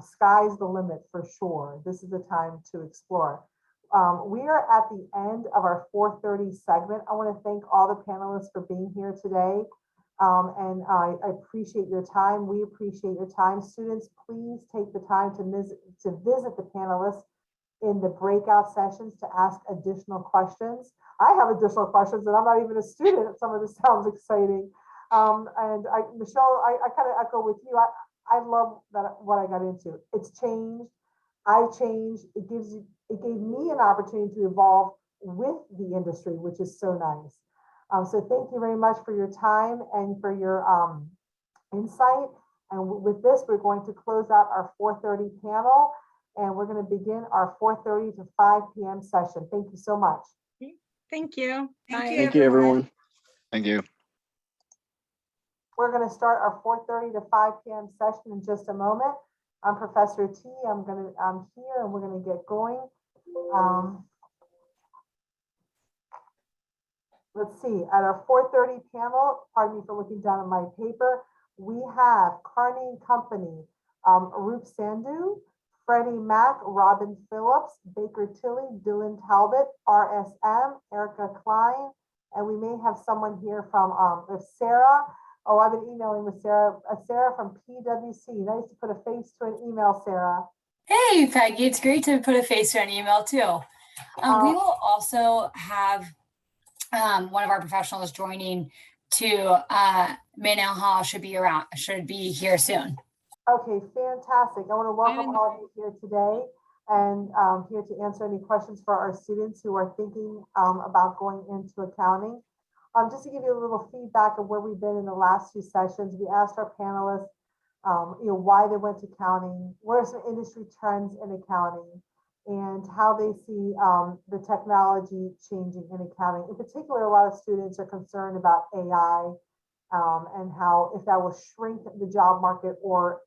Sky's the limit for sure. This is the time to explore. We are at the end of our 4:30 segment. I want to thank all the panelists for being here today. And I appreciate your time. We appreciate your time. Students, please take the time to visit the panelists in the breakout sessions to ask additional questions. I have additional questions and I'm not even a student. Some of this sounds exciting. Michelle, I kind of echo with you. I love that what I got into. It's changed. I changed. It gave me an opportunity to evolve with the industry, which is so nice. So thank you very much for your time and for your insight. And with this, we're going to close out our 4:30 panel, and we're going to begin our 4:30 to 5 p.m. session. Thank you so much. Thank you. Thank you, everyone. Thank you. We're going to start our 4:30 to 5 p.m. session in just a moment. I'm Professor T. I'm here, and we're going to get going. Let's see, at our 4:30 panel, pardon me for looking down at my paper, we have Carney & Company, Arup Sandhu, Freddie Mac, Robin Phillips, Baker Tilly, Dylan Talbot, RSM, Erica Klein, and we may have someone here from Sarah. Oh, I've been emailing with Sarah. Sarah from PwC. Nice to put a face to an email, Sarah. Hey, Peggy. It's great to put a face to an email too. We will also have one of our professionals joining to Manel Hall should be here soon. Okay, fantastic. I want to welcome all of you here today and here to answer any questions for our students who are thinking about going into accounting. Just to give you a little feedback of where we've been in the last few sessions, we asked our panelists, why they went to accounting, what are some industry trends in accounting, and how they see the technology changing in accounting. In particular, a lot of students are concerned about AI and how if that will shrink the job market or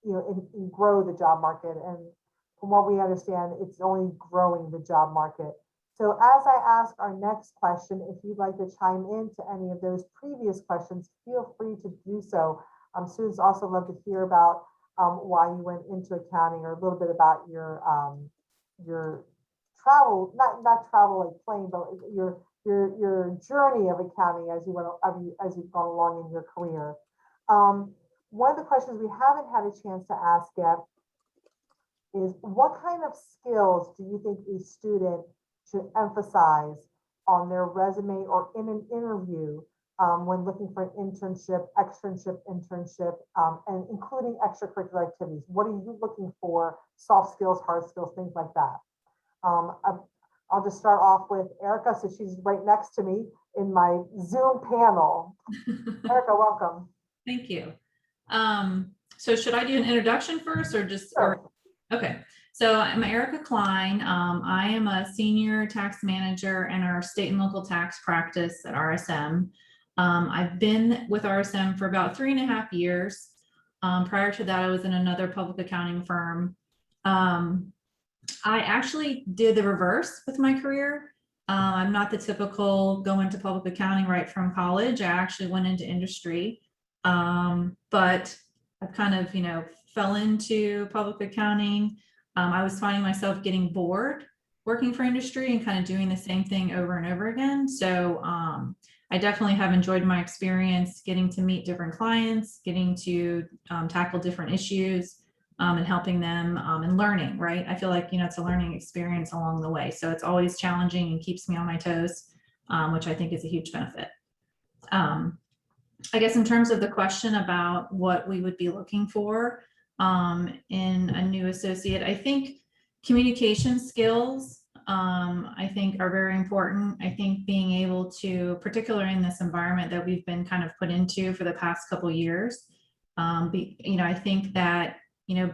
and grow the job market. And from what we understand, it's only growing the job market. So as I ask our next question, if you'd like to chime in to any of those previous questions, feel free to do so. Students also love to hear about why you went into accounting or a little bit about your travel, not travel like plane, but your journey of accounting as you've gone along in your career. One of the questions we haven't had a chance to ask yet is what kind of skills do you think a student should emphasize on their resume or in an interview when looking for an internship, externship, and including extracurricular activities? What are you looking for? Soft skills, hard skills, things like that. I'll just start off with Erica, so she's right next to me in my Zoom panel. Erica, welcome. Thank you. So should I do an introduction first or just? Sure. Okay. So I'm Erica Klein. I am a senior tax manager in our state and local tax practice at RSM. I've been with RSM for about 3.5 years. Prior to that, I was in another public accounting firm. I actually did the reverse with my career. I'm not the typical go into public accounting right from college. I actually went into industry, but I've kind of, fell into public accounting. I was finding myself getting bored working for industry and kind of doing the same thing over and over again. So I definitely have enjoyed my experience getting to meet different clients, getting to tackle different issues and helping them and learning, right? I feel like, it's a learning experience along the way. So it's always challenging and keeps me on my toes, which I think is a huge benefit. I guess in terms of the question about what we would be looking for in a new associate, I think communication skills, I think are very important. I think being able to, particularly in this environment that we've been kind of put into for the past couple of years, I think that,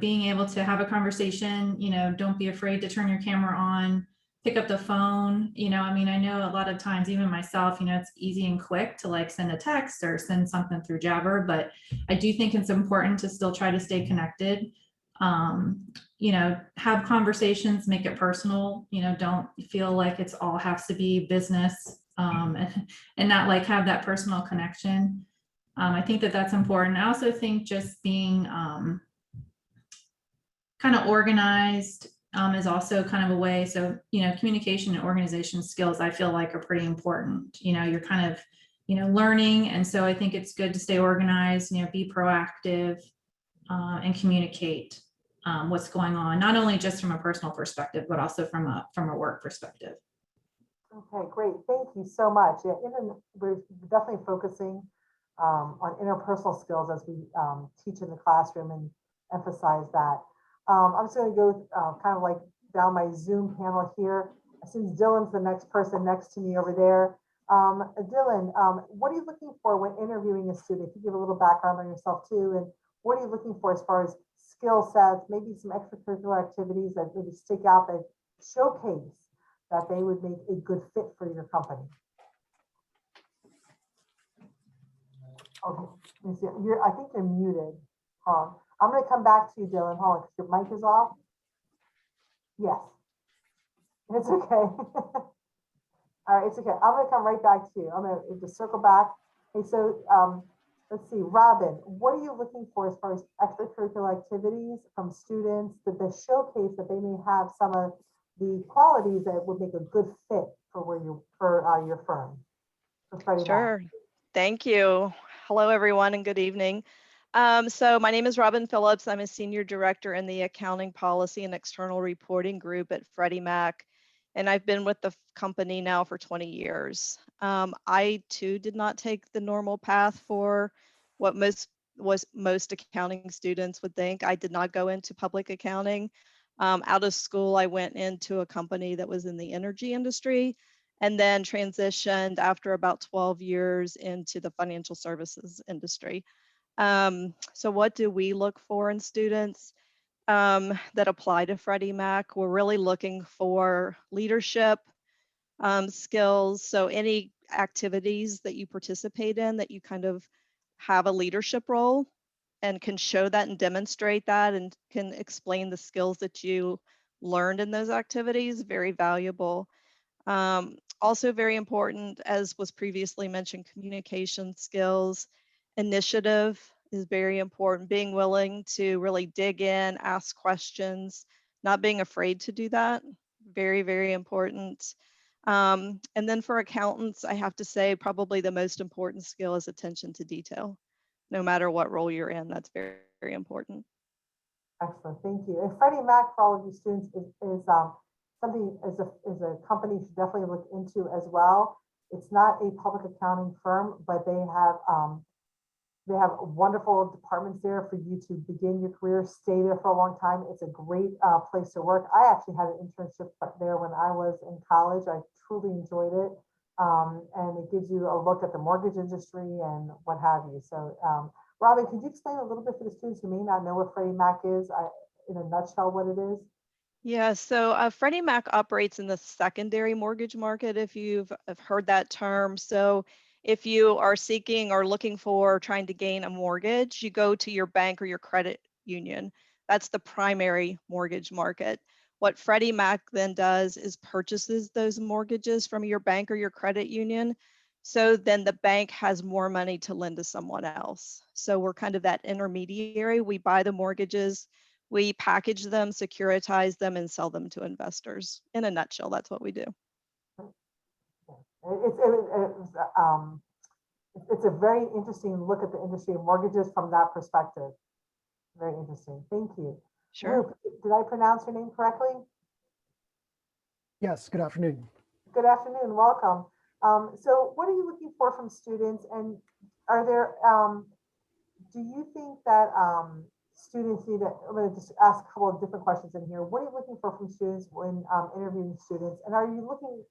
being able to have a conversation, don't be afraid to turn your camera on, pick up the phone, I know a lot of times, even myself, it's easy and quick to like send a text or send something through Jabber, but I do think it's important to still try to stay connected. Have conversations, make it personal, don't feel like it's all has to be business and not like have that personal connection. I think that that's important. I also think just being kind of organized is also kind of a way. So, communication and organization skills, I feel like are pretty important. You're kind of, learning. And so I think it's good to stay organized, be proactive and communicate what's going on, not only just from a personal perspective, but also from a work perspective. Okay, great. Thank you so much. Yeah, we're definitely focusing on interpersonal skills as we teach in the classroom and emphasize that. I'm just going to go kind of like down my Zoom panel here. Since Dylan's the next person next to me over there. Dylan, what are you looking for when interviewing a student? If you give a little background on yourself too, and what are you looking for as far as skill sets, maybe some extracurricular activities that maybe stick out that showcase that they would make a good fit for your company? Okay, let me see. I think you're muted. I'm going to come back to you, Dylan. Hold on, because your mic is off. Yes, it's okay. All right, it's okay. I'm going to come right back to you. I'm going to just circle back. Okay, so let's see, Robin, what are you looking for as far as extracurricular activities from students that showcase that they may have some of the qualities that would make a good fit for your firm? Sure. Thank you. Hello, everyone, and good evening. So my name is Robin Phillips. I'm a senior director in the accounting policy and external reporting group at Freddie Mac. And I've been with the company now for 20 years. I too did not take the normal path for what most accounting students would think. I did not go into public accounting. Out of school, I went into a company that was in the energy industry and then transitioned after about 12 years into the financial services industry. So what do we look for in students that apply to Freddie Mac? We're really looking for leadership skills. So any activities that you participate in that you kind of have a leadership role and can show that and demonstrate that and can explain the skills that you learned in those activities, very valuable. Also very important, as was previously mentioned, communication skills. Initiative is very important, being willing to really dig in, ask questions, not being afraid to do that, very, very important. And then for accountants, I have to say probably the most important skill is attention to detail. No matter what role you're in, that's very, very important. Excellent, thank you. And Freddie Mac for all of you students is something as a company you should definitely look into as well. It's not a public accounting firm, but they have wonderful departments there for you to begin your career, stay there for a long time. It's a great place to work. I actually had an internship there when I was in college. I truly enjoyed it. And it gives you a look at the mortgage industry and what have you. So Robin, could you explain a little bit for the students who may not know what Freddie Mac is, in a nutshell, what it is? Yeah, so Freddie Mac operates in the secondary mortgage market, if you've heard that term. So if you are seeking or looking for trying to gain a mortgage, you go to your bank or your credit union. That's the primary mortgage market. What Freddie Mac then does is purchases those mortgages from your bank or your credit union. So then the bank has more money to lend to someone else. So we're kind of that intermediary. We buy the mortgages, we package them, securitize them, and sell them to investors. In a nutshell, that's what we do. It's a very interesting look at the industry of mortgages from that perspective. Very interesting. Thank you. Sure. Luke, did I pronounce your name correctly? Yes, good afternoon. Good afternoon, welcome. So what are you looking for from students, and are there, do you think that students need to, I'm going to just ask a couple of different questions in here. What are you looking for from students when interviewing students? And are you looking,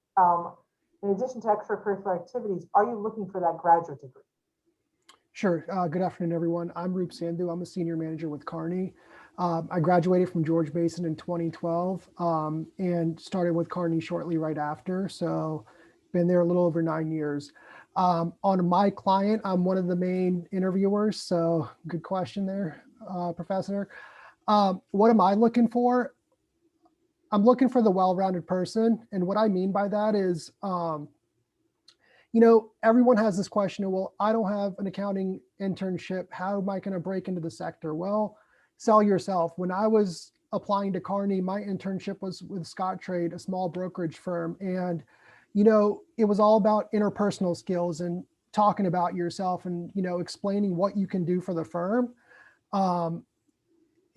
in addition to extracurricular activities, are you looking for that graduate degree? Sure. Good afternoon, everyone. I'm Roop Sandhu. I'm a senior manager with Kearney. I graduated from George Mason in 2012 and started with Kearney shortly right after. So been there a little over 9 years. On my client, I'm one of the main interviewers. So good question there, Professor. What am I looking for? I'm looking for the well-rounded person. And what I mean by that is, you know, everyone has this question of, well, I don't have an accounting internship. How am I going to break into the sector? Well, sell yourself. When I was applying to Kearney, my internship was with Scottrade, a small brokerage firm. And, you know, it was all about interpersonal skills and talking about yourself and, you know, explaining what you can do for the firm.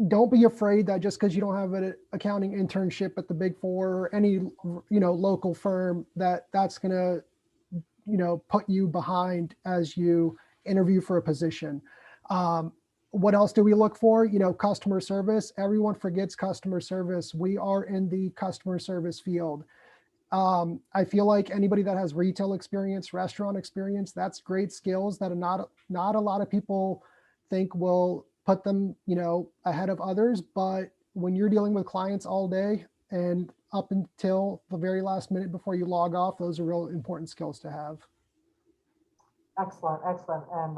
Don't be afraid that just because you don't have an accounting internship at the Big Four or any, you know, local firm, that's going to, you know, put you behind as you interview for a position. What else do we look for? Customer service. Everyone forgets customer service. We are in the customer service field. I feel like anybody that has retail experience, restaurant experience, that's great skills that are not a lot of people think will put them, ahead of others. But when you're dealing with clients all day and up until the very last minute before you log off, those are real important skills to have. Excellent, excellent. And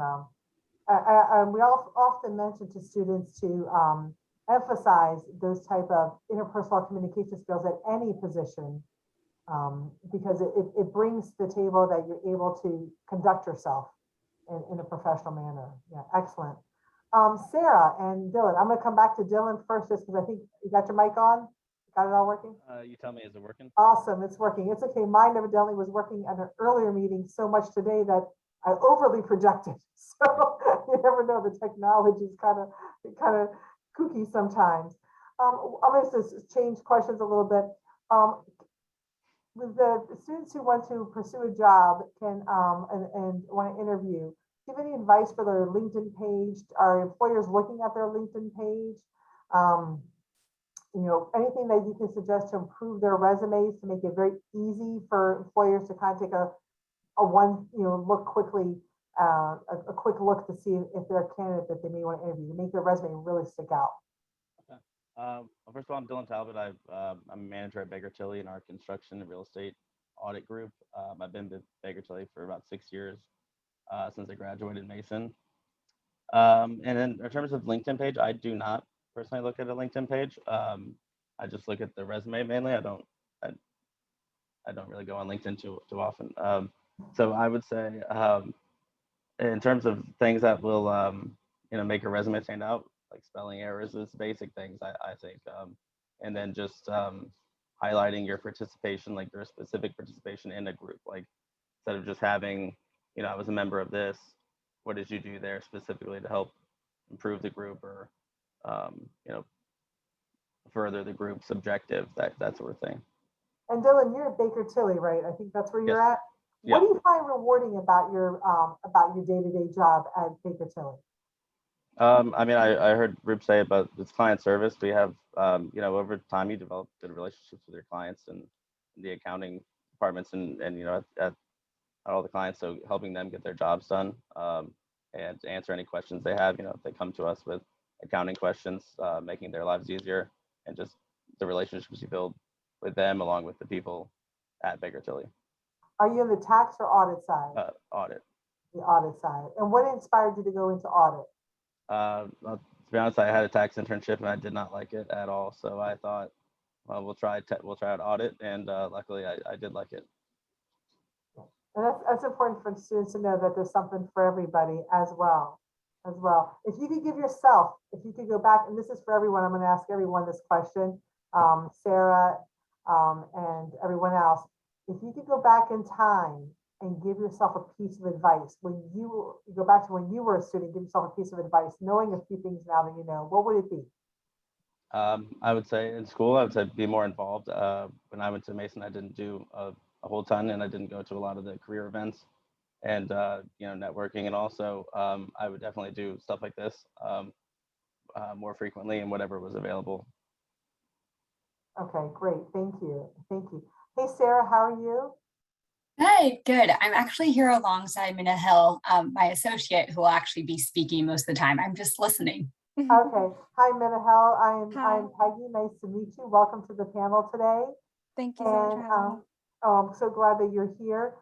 we often mention to students to emphasize those type of interpersonal communication skills at any position, because it brings to the table that you're able to conduct yourself in a professional manner. Yeah, excellent. Sarah and Dylan, I'm going to come back to Dylan first, just because I think you got your mic on. Got it all working? You tell me, is it working? Awesome, it's working. It's okay. Mine evidently was working at an earlier meeting so much today that I overly projected. So you never know, the technology is kind of kooky sometimes. I'm going to change questions a little bit. With the students who want to pursue a job and want to interview, do you have any advice for their LinkedIn page? Are employers looking at their LinkedIn page? Anything that you can suggest to improve their resumes to make it very easy for employers to kind of take a look quickly, a quick look to see if they're a candidate that they may want to interview, to make their resume really stick out. Okay. Well, first of all, I'm Dylan Talbot. I'm a manager at Baker Tilly in our construction and real estate audit group. I've been with Baker Tilly for about 6 years since I graduated Mason. And then in terms of LinkedIn page, I do not personally look at a LinkedIn page. I just look at the resume mainly. I don't really go on LinkedIn too often. So I would say, in terms of things that will, make a resume stand out, like spelling errors, is basic things, I think. And then just highlighting your participation, like your specific participation in a group, like instead of just having, I was a member of this, what did you do there specifically to help improve the group or, further the group's objective, that sort of thing. And Dylan, you're at Baker Tilly, right? I think that's where you're Yes. at. What do you find rewarding about your day-to-day job at Baker Tilly? I heard Rup say about its client service. We have, over time you develop good relationships with your clients and the accounting departments and at all the clients. So helping them get their jobs done and to answer any questions they have, if they come to us with accounting questions, making their lives easier, and just the relationships you build with them along with the people at Baker Tilly. Are you on the tax or audit side? Audit. The audit side. And what inspired you to go into audit? Well, to be honest, I had a tax internship and I did not like it at all. So I thought, well, we'll try out audit, and luckily I did like it. And that's important for students to know, that there's something for everybody as well. If you could go back, and this is for everyone, I'm going to ask everyone this question, Sarah and everyone else. If you could go back in time and give yourself a piece of advice, when you go back to when you were a student, give yourself a piece of advice, knowing a few things now that you know, what would it be? I would say in school, I would say be more involved. When I went to Mason, I didn't do a whole ton, and I didn't go to a lot of the career events and networking. And also, I would definitely do stuff like this more frequently and whatever was available. Okay, great. Thank you. Hey, Sarah, how are you? Hi, good. I'm actually here alongside Minna Hill, my associate, who will actually be speaking most of the time. I'm just listening. Okay. Hi, Menahel. I'm Peggy. Nice to meet you. Welcome to the panel today. Thank you so much for having me. I'm so glad that you're here.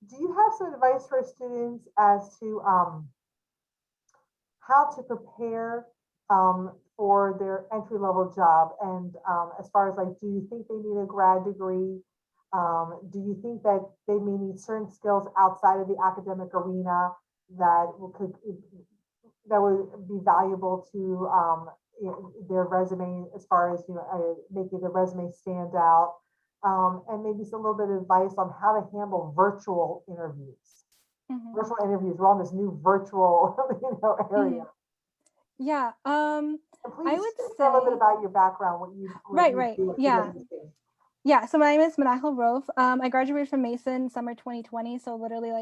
Do you have some advice for students as to how to prepare for their entry-level job? And as far as do you think they need a grad degree? Do you think that they may need certain skills outside of the academic arena that would be valuable to their resume, as far as making the resume stand out, and maybe a little bit of advice on how to handle virtual interviews. Virtual interviews, we're on this new virtual area. Yeah. Please I would say a little bit about your background, what you do. Yeah. Yeah, so my name is Menahel Rove. I graduated from Mason summer 2020, so literally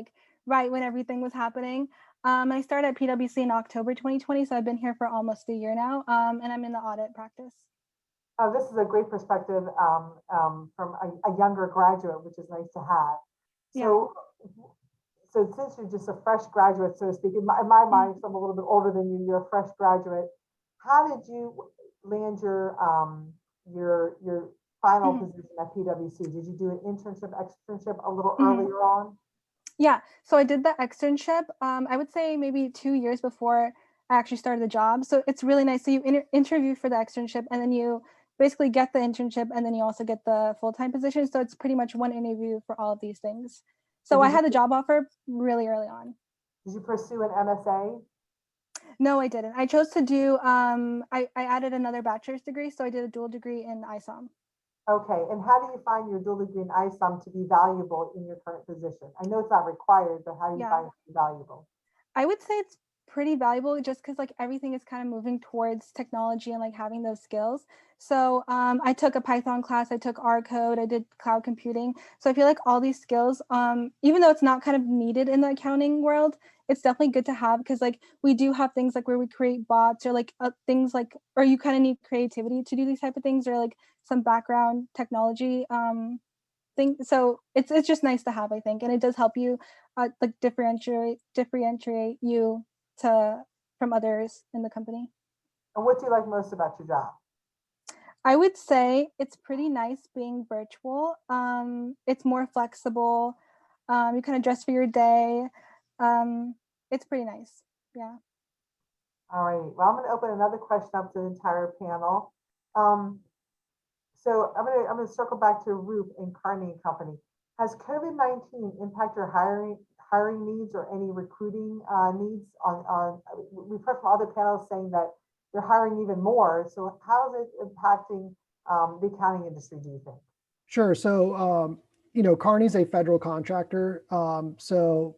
right when everything was happening. I started at PwC in October 2020, so I've been here for almost a year now, and I'm in the audit practice. This is a great perspective from a younger graduate, which is nice to have. So, so since you're just a fresh graduate, so to speak, in my mind, so I'm a little bit older than you, you're a fresh graduate. How did you land your final position at PwC? Did you do an externship a little earlier on? Yeah, so I did the externship, I would say maybe 2 years before I actually started the job. So it's really nice. So you interview for the externship, and then you basically get the internship, and then you also get the full-time position. So it's pretty much one interview for all of these things. So I had the job offer really early on. Did you pursue an MSA? No, I didn't. I chose to do, I added another bachelor's degree. So I did a dual degree in ISOM. Okay, and how do you find your dual degree in ISOM to be valuable in your current position? I know it's not required, but how do you find it to be valuable? I would say it's pretty valuable just because like everything is kind of moving towards technology and like having those skills. So I took a Python class, I took R code, I did cloud computing. So I feel like all these skills, even though it's not kind of needed in the accounting world, it's definitely good to have because like we do have things like where we create bots or like things like, or you kind of need creativity to do these type of things or like some background technology thing. So it's just nice to have, I think, and it does help you like differentiate you from others in the company. And what do you like most about your job? I would say it's pretty nice being virtual. It's more flexible. You kind of dress for your day. It's pretty nice. Yeah. All right. Well, I'm going to open another question up to the entire panel. So I'm going to circle back to Roop and Carney and Company. Has COVID-19 impacted your hiring needs or any recruiting needs? We've heard from other panels saying that they're hiring even more. So how is it impacting the accounting industry, do you think? Sure. So, Carney's a federal contractor. So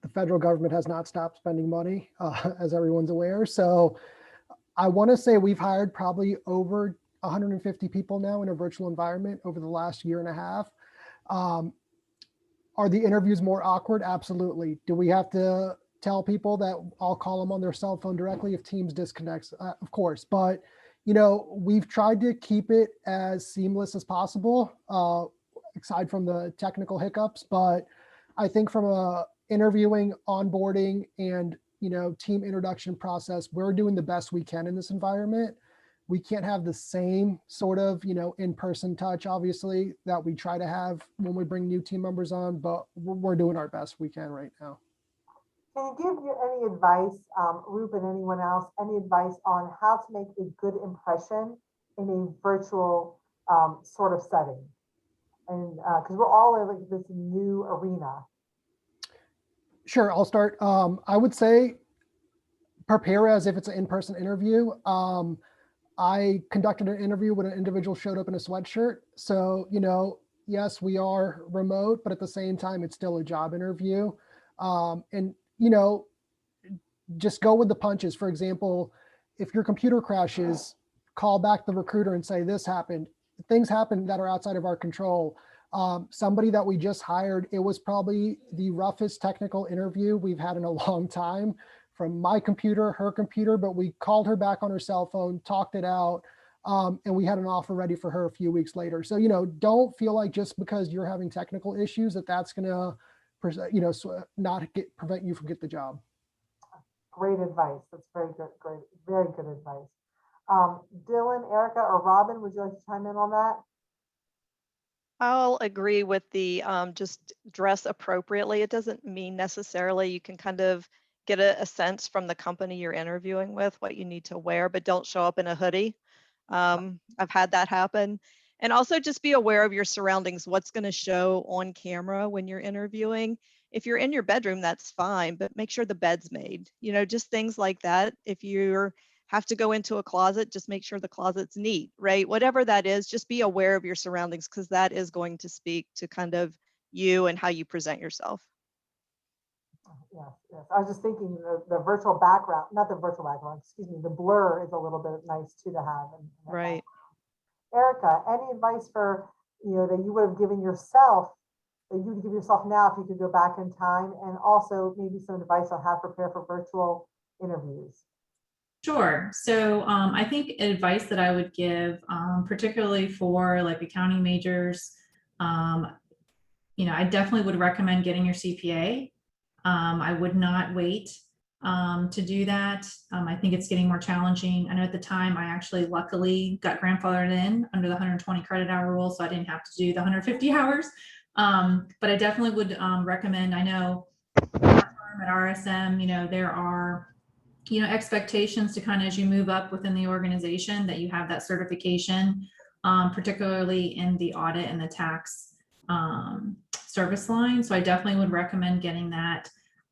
the federal government has not stopped spending money, as everyone's aware. So I want to say we've hired probably over 150 people now in a virtual environment over the last year and a half. Are the interviews more awkward? Absolutely. Do we have to tell people that I'll call them on their cell phone directly if Teams disconnects? Of course, but we've tried to keep it as seamless as possible, aside from the technical hiccups. But I think from a interviewing, onboarding, and team introduction process, we're doing the best we can in this environment. We can't have the same sort of, in-person touch, obviously, that we try to have when we bring new team members on, but we're doing our best we can right now. Can you give any advice, Roop and anyone else, any advice on how to make a good impression in a virtual sort of setting? And because we're all in like this new arena. Sure, I'll start. I would say prepare as if it's an in-person interview. I conducted an interview when an individual showed up in a sweatshirt. So, yes, we are remote, but at the same time, it's still a job interview. And, just go with the punches. For example, if your computer crashes, call back the recruiter and say, this happened. Things happen that are outside of our control. Somebody that we just hired, it was probably the roughest technical interview we've had in a long time. From my computer, her computer, but we called her back on her cell phone, talked it out, and we had an offer ready for her a few weeks later. So, don't feel like just because you're having technical issues that's going to, prevent you from getting the job. Great advice. That's very good. Great, very good advice. Dylan, Erica, or Robin, would you like to chime in on that? I'll agree with the just dress appropriately. It doesn't mean necessarily you can kind of get a sense from the company you're interviewing with what you need to wear, but don't show up in a hoodie. I've had that happen. And also just be aware of your surroundings, what's going to show on camera when you're interviewing. If you're in your bedroom, that's fine, but make sure the bed's made, just things like that. If you have to go into a closet, just make sure the closet's neat, right? Whatever that is, just be aware of your surroundings because that is going to speak to kind of you and how you present yourself. Yes. I was just thinking the virtual background, not the virtual background, excuse me, the blur is a little bit nice too to have. Right. Erica, any advice for, that you would have given yourself you would give yourself now if you could go back in time, and also maybe some advice on how to prepare for virtual interviews. Sure. So I think advice that I would give, particularly for like accounting majors, I definitely would recommend getting your CPA. I would not wait to do that. I think it's getting more challenging. I know at the time I actually luckily got grandfathered in under the 120 credit hour rule, so I didn't have to do the 150 hours. But I definitely would recommend, I know at RSM, there are expectations to kind of, as you move up within the organization, that you have that certification, particularly in the audit and the tax service line. So I definitely would recommend getting that.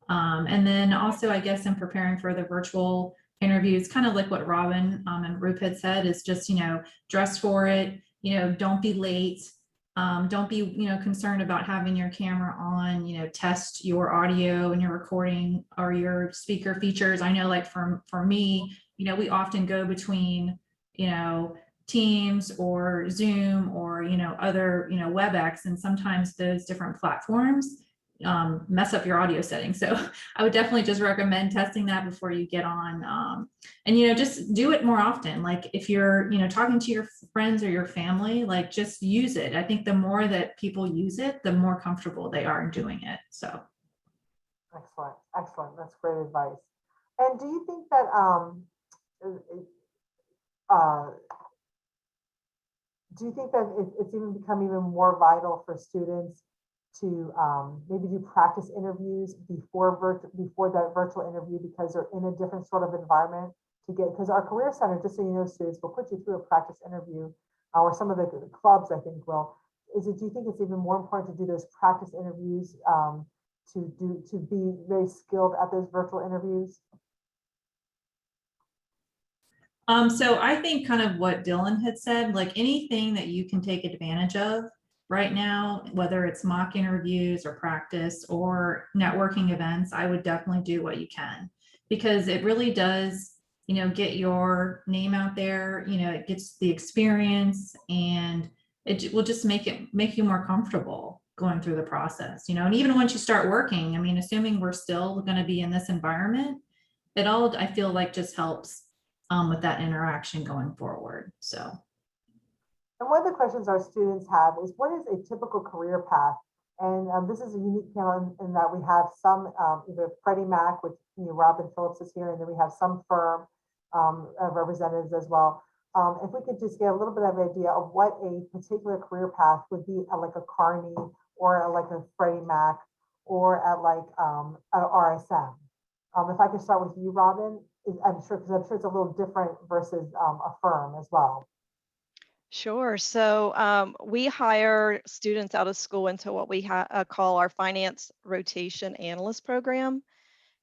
And then also, I guess, in preparing for the virtual interviews, kind of like what Robin and Rup had said, is just, dress for it, don't be late. Don't be, concerned about having your camera on, test your audio and your recording or your speaker features. I know, like for me, we often go between, Teams or Zoom or, other, WebEx, and sometimes those different platforms mess up your audio settings. So I would definitely just recommend testing that before you get on. And, just do it more often. Like if you're, talking to your friends or your family, like just use it. I think the more that people use it, the more comfortable they are in doing it. So. Excellent. Excellent. That's great advice. And do you think that, it's even become even more vital for students to maybe do practice interviews before that virtual interview, because they're in a different sort of environment to get, because our career center, just so you know, students, will put you through a practice interview, or some of the clubs, I think, will. Do you think it's even more important to do those practice interviews to be very skilled at those virtual interviews? So I think kind of what Dylan had said, like anything that you can take advantage of right now, whether it's mock interviews or practice or networking events, I would definitely do what you can, because it really does, get your name out there, it gets the experience, and it will just make you more comfortable going through the process, and even once you start working, I mean, assuming we're still going to be in this environment, it all, I feel like, just helps with that interaction going forward. So. And one of the questions our students have is, what is a typical career path? And this is a unique panel in that we have some, either Freddie Mac, which Robin Phillips is here, and then we have some firm representatives as well. If we could just get a little bit of an idea of what a particular career path would be at like a Carney or like a Freddie Mac or at like an RSM. If I could start with you, Robin, I'm sure it's a little different versus a firm as well. Sure. So we hire students out of school into what we call our finance rotation analyst program.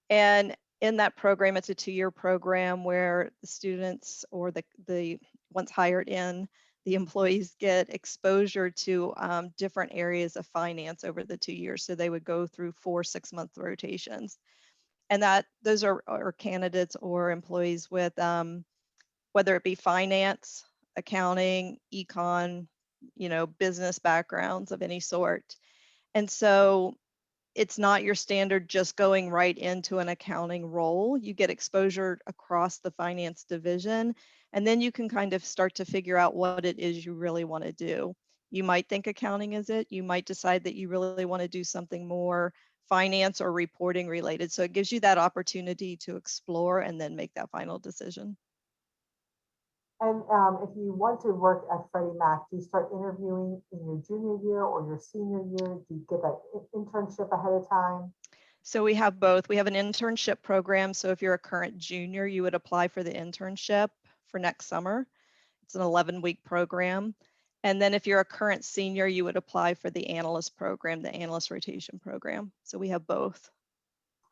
And in that program, it's a 2-year program where the students, or the once hired in, the employees get exposure to different areas of finance over the 2 years. So they would go through 4 6-month rotations. And those are candidates or employees with whether it be finance, accounting, econ, business backgrounds of any sort. And so it's not your standard just going right into an accounting role. You get exposure across the finance division, and then you can kind of start to figure out what it is you really want to do. You might think accounting is it. You might decide that you really want to do something more finance or reporting related. So it gives you that opportunity to explore and then make that final decision. And if you want to work at Freddie Mac, do you start interviewing in your junior year or your senior year? Do you get that internship ahead of time? So we have both. We have an internship program. So if you're a current junior, you would apply for the internship for next summer. It's an 11-week program. And then if you're a current senior, you would apply for the analyst program, the analyst rotation program. So we have both.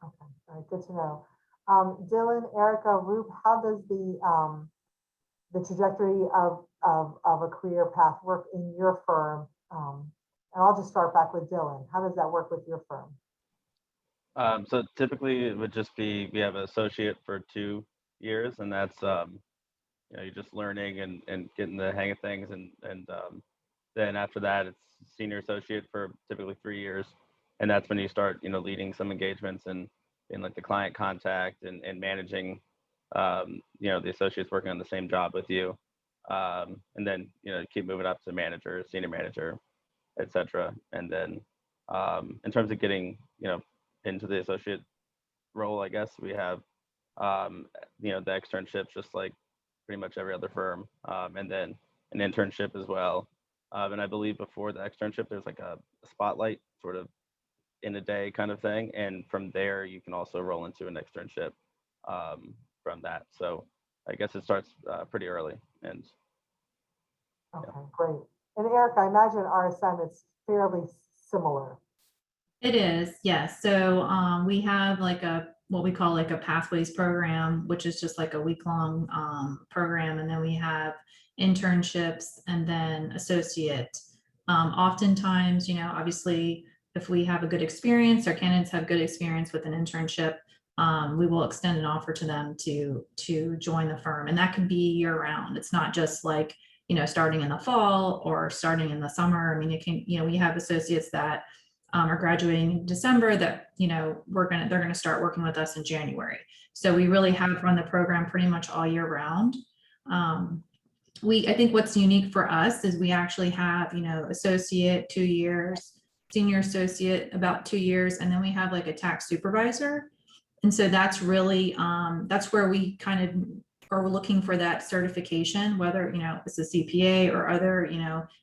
Okay, all right, good to know. Dylan, Erica, Rup, how does the trajectory of a career path work in your firm? And I'll just start back with Dylan. How does that work with your firm? So typically it would just be, we have an associate for 2 years, and that's you're just learning and getting the hang of things, and Then after that, it's senior associate for typically 3 years. And that's when you start, leading some engagements and in like the client contact and managing, the associates working on the same job with you. And then, keep moving up to manager, senior manager, et cetera. And then in terms of getting, into the associate role, I guess we have, the externships, just like pretty much every other firm, and then an internship as well. And I believe before the externship, there's like a spotlight sort of in a day kind of thing. And from there, you can also roll into an externship from that. So I guess it starts pretty early. And okay, great. And Eric, I imagine RSM is fairly similar. It is, yes. So we have like what we call like a pathways program, which is just like a week-long program. And then we have internships and then associate. Oftentimes, obviously, if we have a good experience, our candidates have good experience with an internship, we will extend an offer to them to join the firm. And that can be year round. It's not just like, starting in the fall or starting in the summer. I mean, it can, we have associates that are graduating in December that, they're going to start working with us in January. So we really have run the program pretty much all year round. I think what's unique for us is we actually have, associate 2 years, senior associate about 2 years, and then we have like a tax supervisor. And so that's really, that's where we kind of are looking for that certification, whether, it's a CPA or other,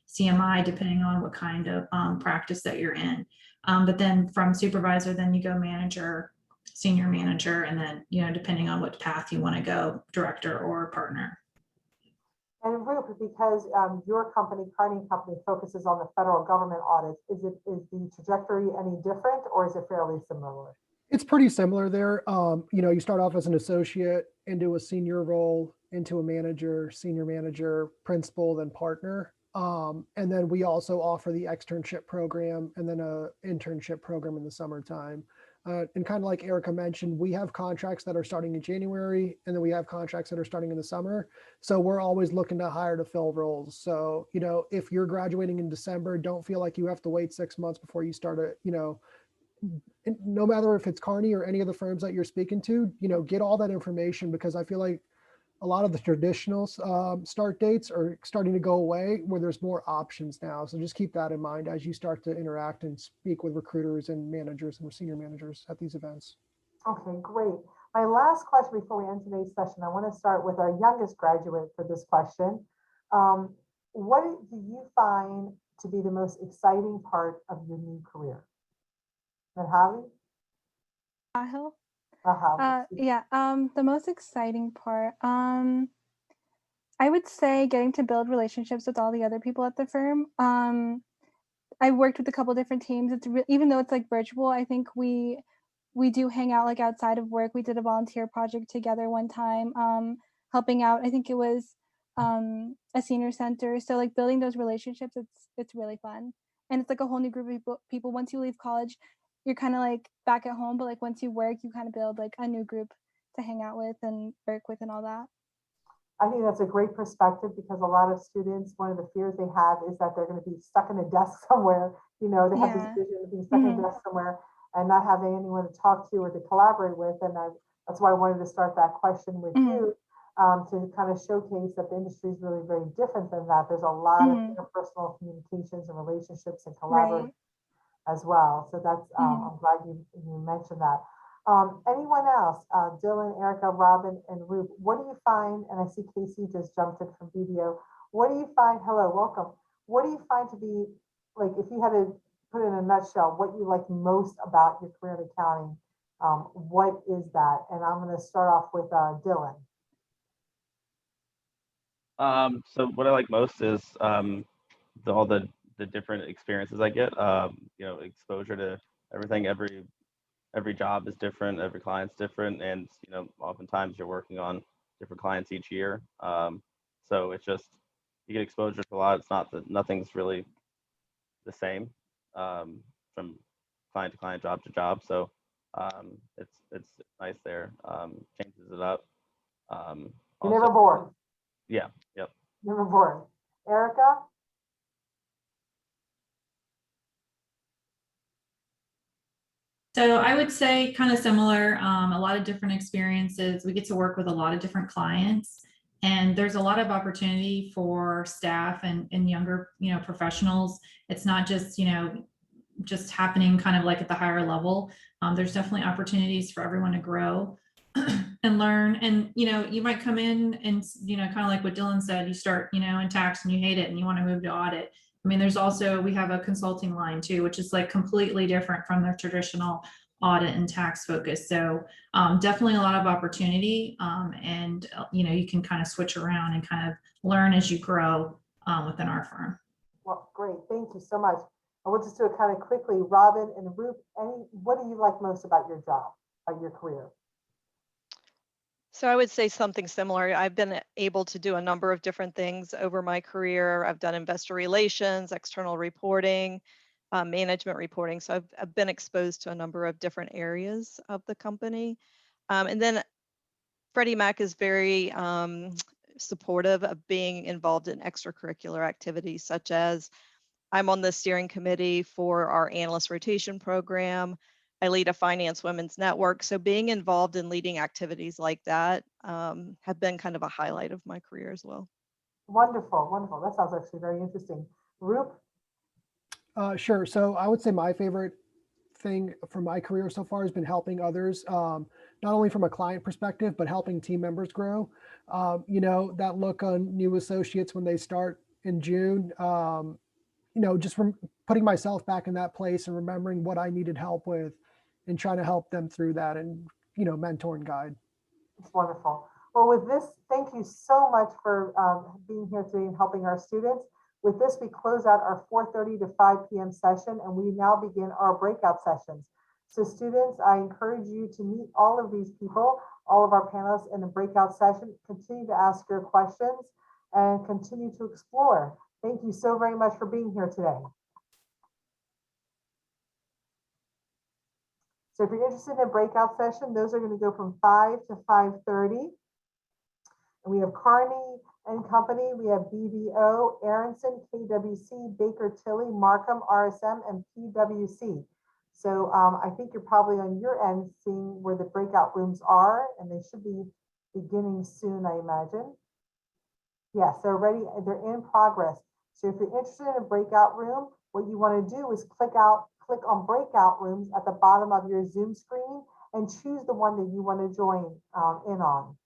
CMI, depending on what kind of practice that you're in. But then from supervisor, then you go manager, senior manager, and then, depending on what path you want to go, director or partner. And Rup, because your company, Carney Company, focuses on the federal government audits, is the trajectory any different, or is it fairly similar? It's pretty similar there. You start off as an associate into a senior role, into a manager, senior manager, principal, then partner. And then we also offer the externship program and then a internship program in the summertime. And kind of like Erica mentioned, we have contracts that are starting in January, and then we have contracts that are starting in the summer. So we're always looking to hire to fill roles. So, if you're graduating in December, don't feel like you have to wait 6 months before you start no matter if it's Carney or any of the firms that you're speaking to, get all that information, because I feel like a lot of the traditional start dates are starting to go away, where there's more options now. So just keep that in mind as you start to interact and speak with recruiters and managers and senior managers at these events. Okay, great. My last question before we end today's session, I want to start with our youngest graduate for this question. What do you find to be the most exciting part of your new career? Madhavi? Ahil? Yeah, the most exciting part, I would say getting to build relationships with all the other people at the firm. I worked with a couple different teams. Even though it's like virtual, I think we do hang out like outside of work. We did a volunteer project together one time, helping out. I think it was a senior center. So like building those relationships, it's really fun, and it's like a whole new group of people. Once you leave college, you're kind of like back at home, but like once you work, you kind of build like a new group to hang out with and work with and all that. I think that's a great perspective, because a lot of students, one of the fears they have is that they're going to be stuck in a desk somewhere. They have this vision of being stuck in a desk somewhere and not having anyone to talk to or to collaborate with. And that's why I wanted to start that question with you, to kind of showcase that the industry is really very different than that. There's a lot of interpersonal communications and relationships and collaboration as well. So that's, I'm glad you mentioned that. Anyone else? Dylan, Erica, Robin, and Rup, what do you find, and I see Casey just jumped in from video, what do you find, hello, welcome. What do you find to be, like, if you had to put it in a nutshell, what you like most about your career in accounting, what is that? And I'm going to start off with Dylan. So what I like most is all the different experiences I get, exposure to everything. Every job is different, every client's different, and oftentimes you're working on different clients each year. So it's just, you get exposure to a lot. It's not that nothing's really the same from client to client, job to job. So it's nice there. Changes it up. You're never bored. Yeah. Yep. Never bored. Erica? So I would say kind of similar, a lot of different experiences. We get to work with a lot of different clients, and there's a lot of opportunity for staff and younger, professionals. It's not just, just happening kind of like at the higher level. There's definitely opportunities for everyone to grow and learn. And, you might come in and, kind of like what Dylan said, you start, in tax and you hate it and you want to move to audit. I mean, there's also, we have a consulting line too, which is like completely different from their traditional audit and tax focus. So definitely a lot of opportunity, and you can kind of switch around and kind of learn as you grow within our firm. Well, great, thank you so much. And we'll just do it kind of quickly. Robin and Ruth, what do you like most about your job, about your career? So I would say something similar. I've been able to do a number of different things over my career. I've done investor relations, external reporting, management reporting. So I've been exposed to a number of different areas of the company. And then Freddie Mac is very supportive of being involved in extracurricular activities, such as I'm on the steering committee for our analyst rotation program. I lead a finance women's network. So being involved in leading activities like that have been kind of a highlight of my career as well. Wonderful, wonderful. That sounds actually very interesting. Roop? Sure. So I would say my favorite thing from my career so far has been helping others, not only from a client perspective, but helping team members grow. That look on new associates when they start in June, just from putting myself back in that place and remembering what I needed help with and trying to help them through that and, mentor and guide. It's wonderful. Well, with this, thank you so much for being here today and helping our students. With this, we close out our 4:30 to 5 p.m. session, and we now begin our breakout sessions. So students, I encourage you to meet all of these people, all of our panelists in the breakout session. Continue to ask your questions and continue to explore. Thank you so very much for being here today. So if you're interested in a breakout session, those are going to go from 5 to 5:30. And we have Carney and Company, we have BDO, Aronson, KWC, Baker Tilly, Markham, RSM, and PWC. So I think you're probably on your end seeing where the breakout rooms are, and they should be beginning soon, I imagine. Yes, they're ready, they're in progress. So if you're interested in a breakout room, what you want to do is click on breakout rooms at the bottom of your Zoom screen and choose the one that you want to join in on.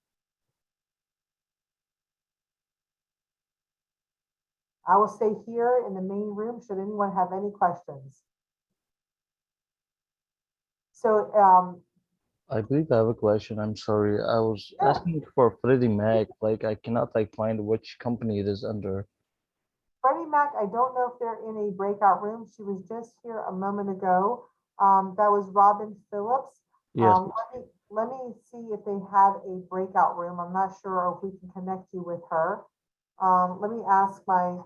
I will stay here in the main room should anyone have any questions. So I believe I have a question. I'm sorry. I was asking for Freddie Mac. Like I cannot find which company it is under. Freddie Mac, I don't know if they're in a breakout room. She was just here a moment ago. That was Robin Phillips. Yes. Let me see if they have a breakout room. I'm not sure if we can connect you with her. Let me ask someone.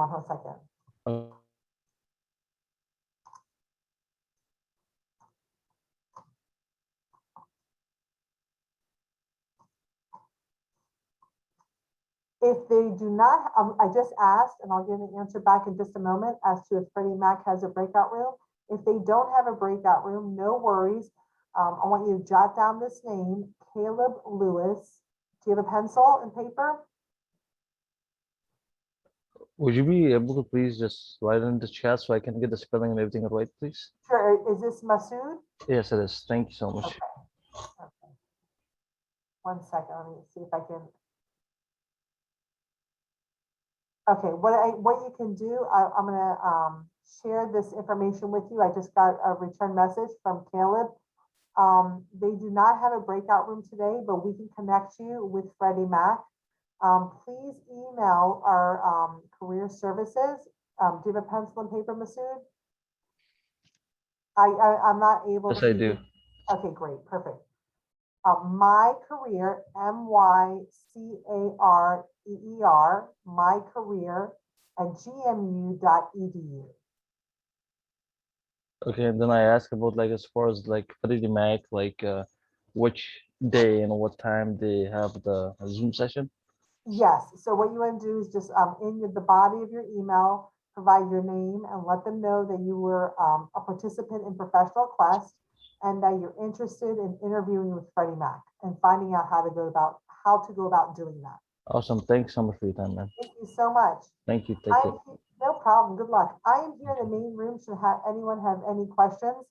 Hold a second. If they do not, I just asked, and I'll give an answer back in just a moment as to if Freddie Mac has a breakout room. If they don't have a breakout room, no worries. I want you to jot down this name, Caleb Lewis. Do you have a pencil and paper? Would you be able to please just write in the chat so I can get the spelling and everything right, please? Sure. Is this Masood? Yes, it is. Thank you so much. Okay. 1 second. Let me see if I can. Okay, what you can do, I'm going to share this information with you. I just got a return message from Caleb. They do not have a breakout room today, but we can connect you with Freddie Mac. Please email our career services. Do you have a pencil and paper, Masood? I'm not able to. Yes, I do. Okay, great, perfect. My career, MyCareer, my career at gmu.edu. Okay, and then I ask about as far as Freddie Mac, which day and what time they have the Zoom session. Yes. So what you want to do is just in the body of your email, provide your name and let them know that you were a participant in ProfessionalQuest and that you're interested in interviewing with Freddie Mac and finding out how to go about doing that. Awesome. Thanks so much for your time, man. Thank you so much. Thank you. Take care. No problem. Good luck. I am here in the main room. Should anyone have any questions?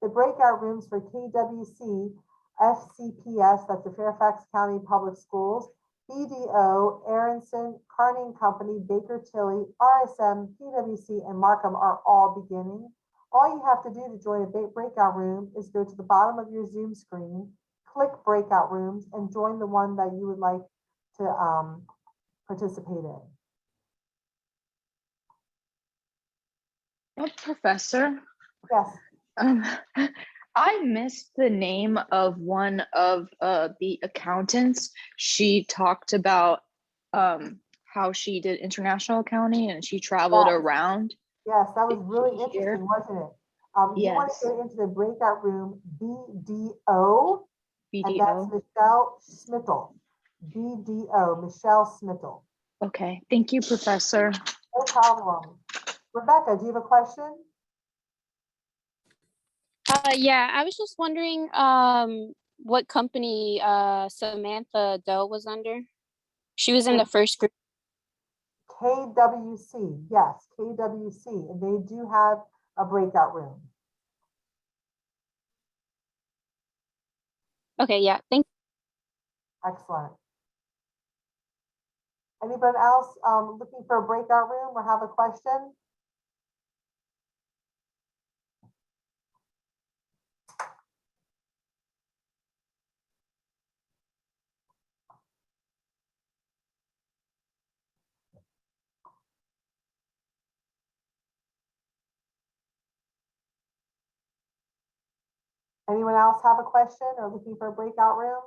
The breakout rooms for KWC, FCPS, that's the Fairfax County Public Schools, BDO, Aronson, Carney and Company, Baker Tilly, RSM, PWC, and Markham are all beginning. All you have to do to join a breakout room is go to the bottom of your Zoom screen, click breakout rooms, and join the one that you would like to participate in. Professor? Yes. I missed the name of one of the accountants. She talked about how she did international accounting and she traveled around. Yes, that was really interesting, wasn't it? You want Yes. to get into the breakout room BDO, and that's Michelle Smittle. BDO, Michelle Smittle. Okay, thank you, Professor. No problem. Rebecca, do you have a question? Yeah, I was just wondering what company Samantha Doe was under. She was in the first group. KWC, yes, KWC, and they do have a breakout room. Okay, yeah, thank you. Excellent. Anybody else looking for a breakout room or have a question? Anyone else have a question or looking for a breakout room?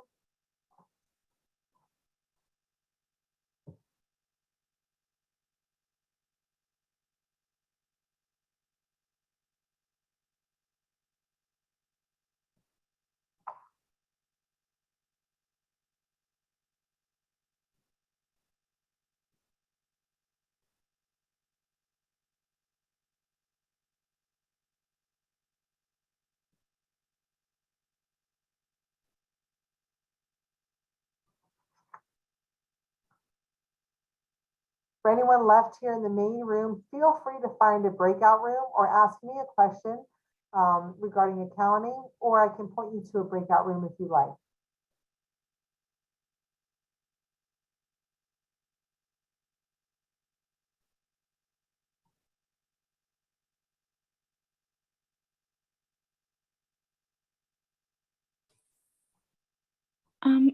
For anyone left here in the main room, feel free to find a breakout room or ask me a question regarding accounting, or I can point you to a breakout room if you like.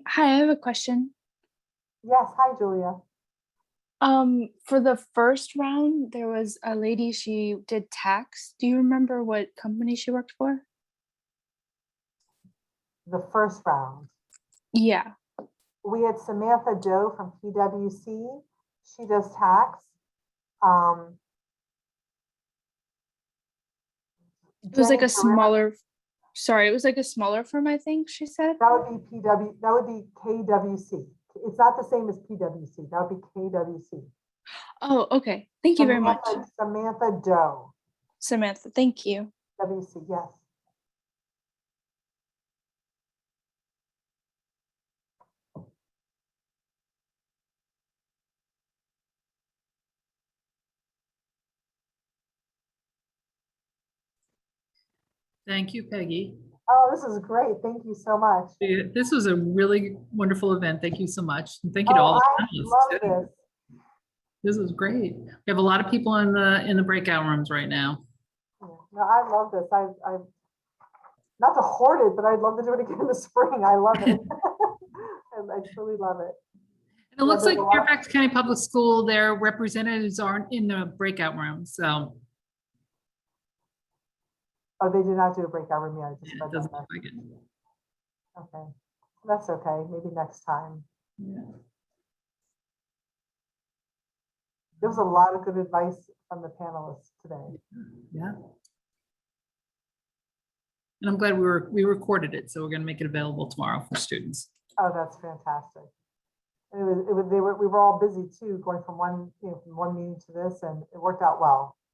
Hi, I have a question. Yes, hi, Julia. For the first round, there was a lady, she did tax. Do you remember what company she worked for? The first round. Yeah. We had Samantha Doe from PwC. She does tax. It was like Jenny a smaller, sorry, it was like a smaller firm, I think she said. That would be that would be KWC. It's not the same as PwC. That would be KWC. Oh, okay. Thank you very much. Samantha Doe. Samantha, thank you. WC, yes. Thank you, Peggy. Oh, this is great. Thank you so much. This was a really wonderful event. Thank you so much. And thank you to all the I panelists. love this. This was great. We have a lot of people in the breakout rooms right now. No, I love this. I've not to hoard it, but I'd love to do it again in the spring. I love it. And I truly love it. And it looks like Fairfax County Public School, their representatives aren't in the breakout room. So. Oh, they did not do a breakout room yet. It doesn't look like it. Okay, that's okay. Maybe next time. Yeah. There was a lot of good advice from the panelists today. Yeah. And I'm glad we recorded it, so we're going to make it available tomorrow for students. Oh, that's fantastic. We were all busy too, going from one, from one meeting to this, and it worked out well.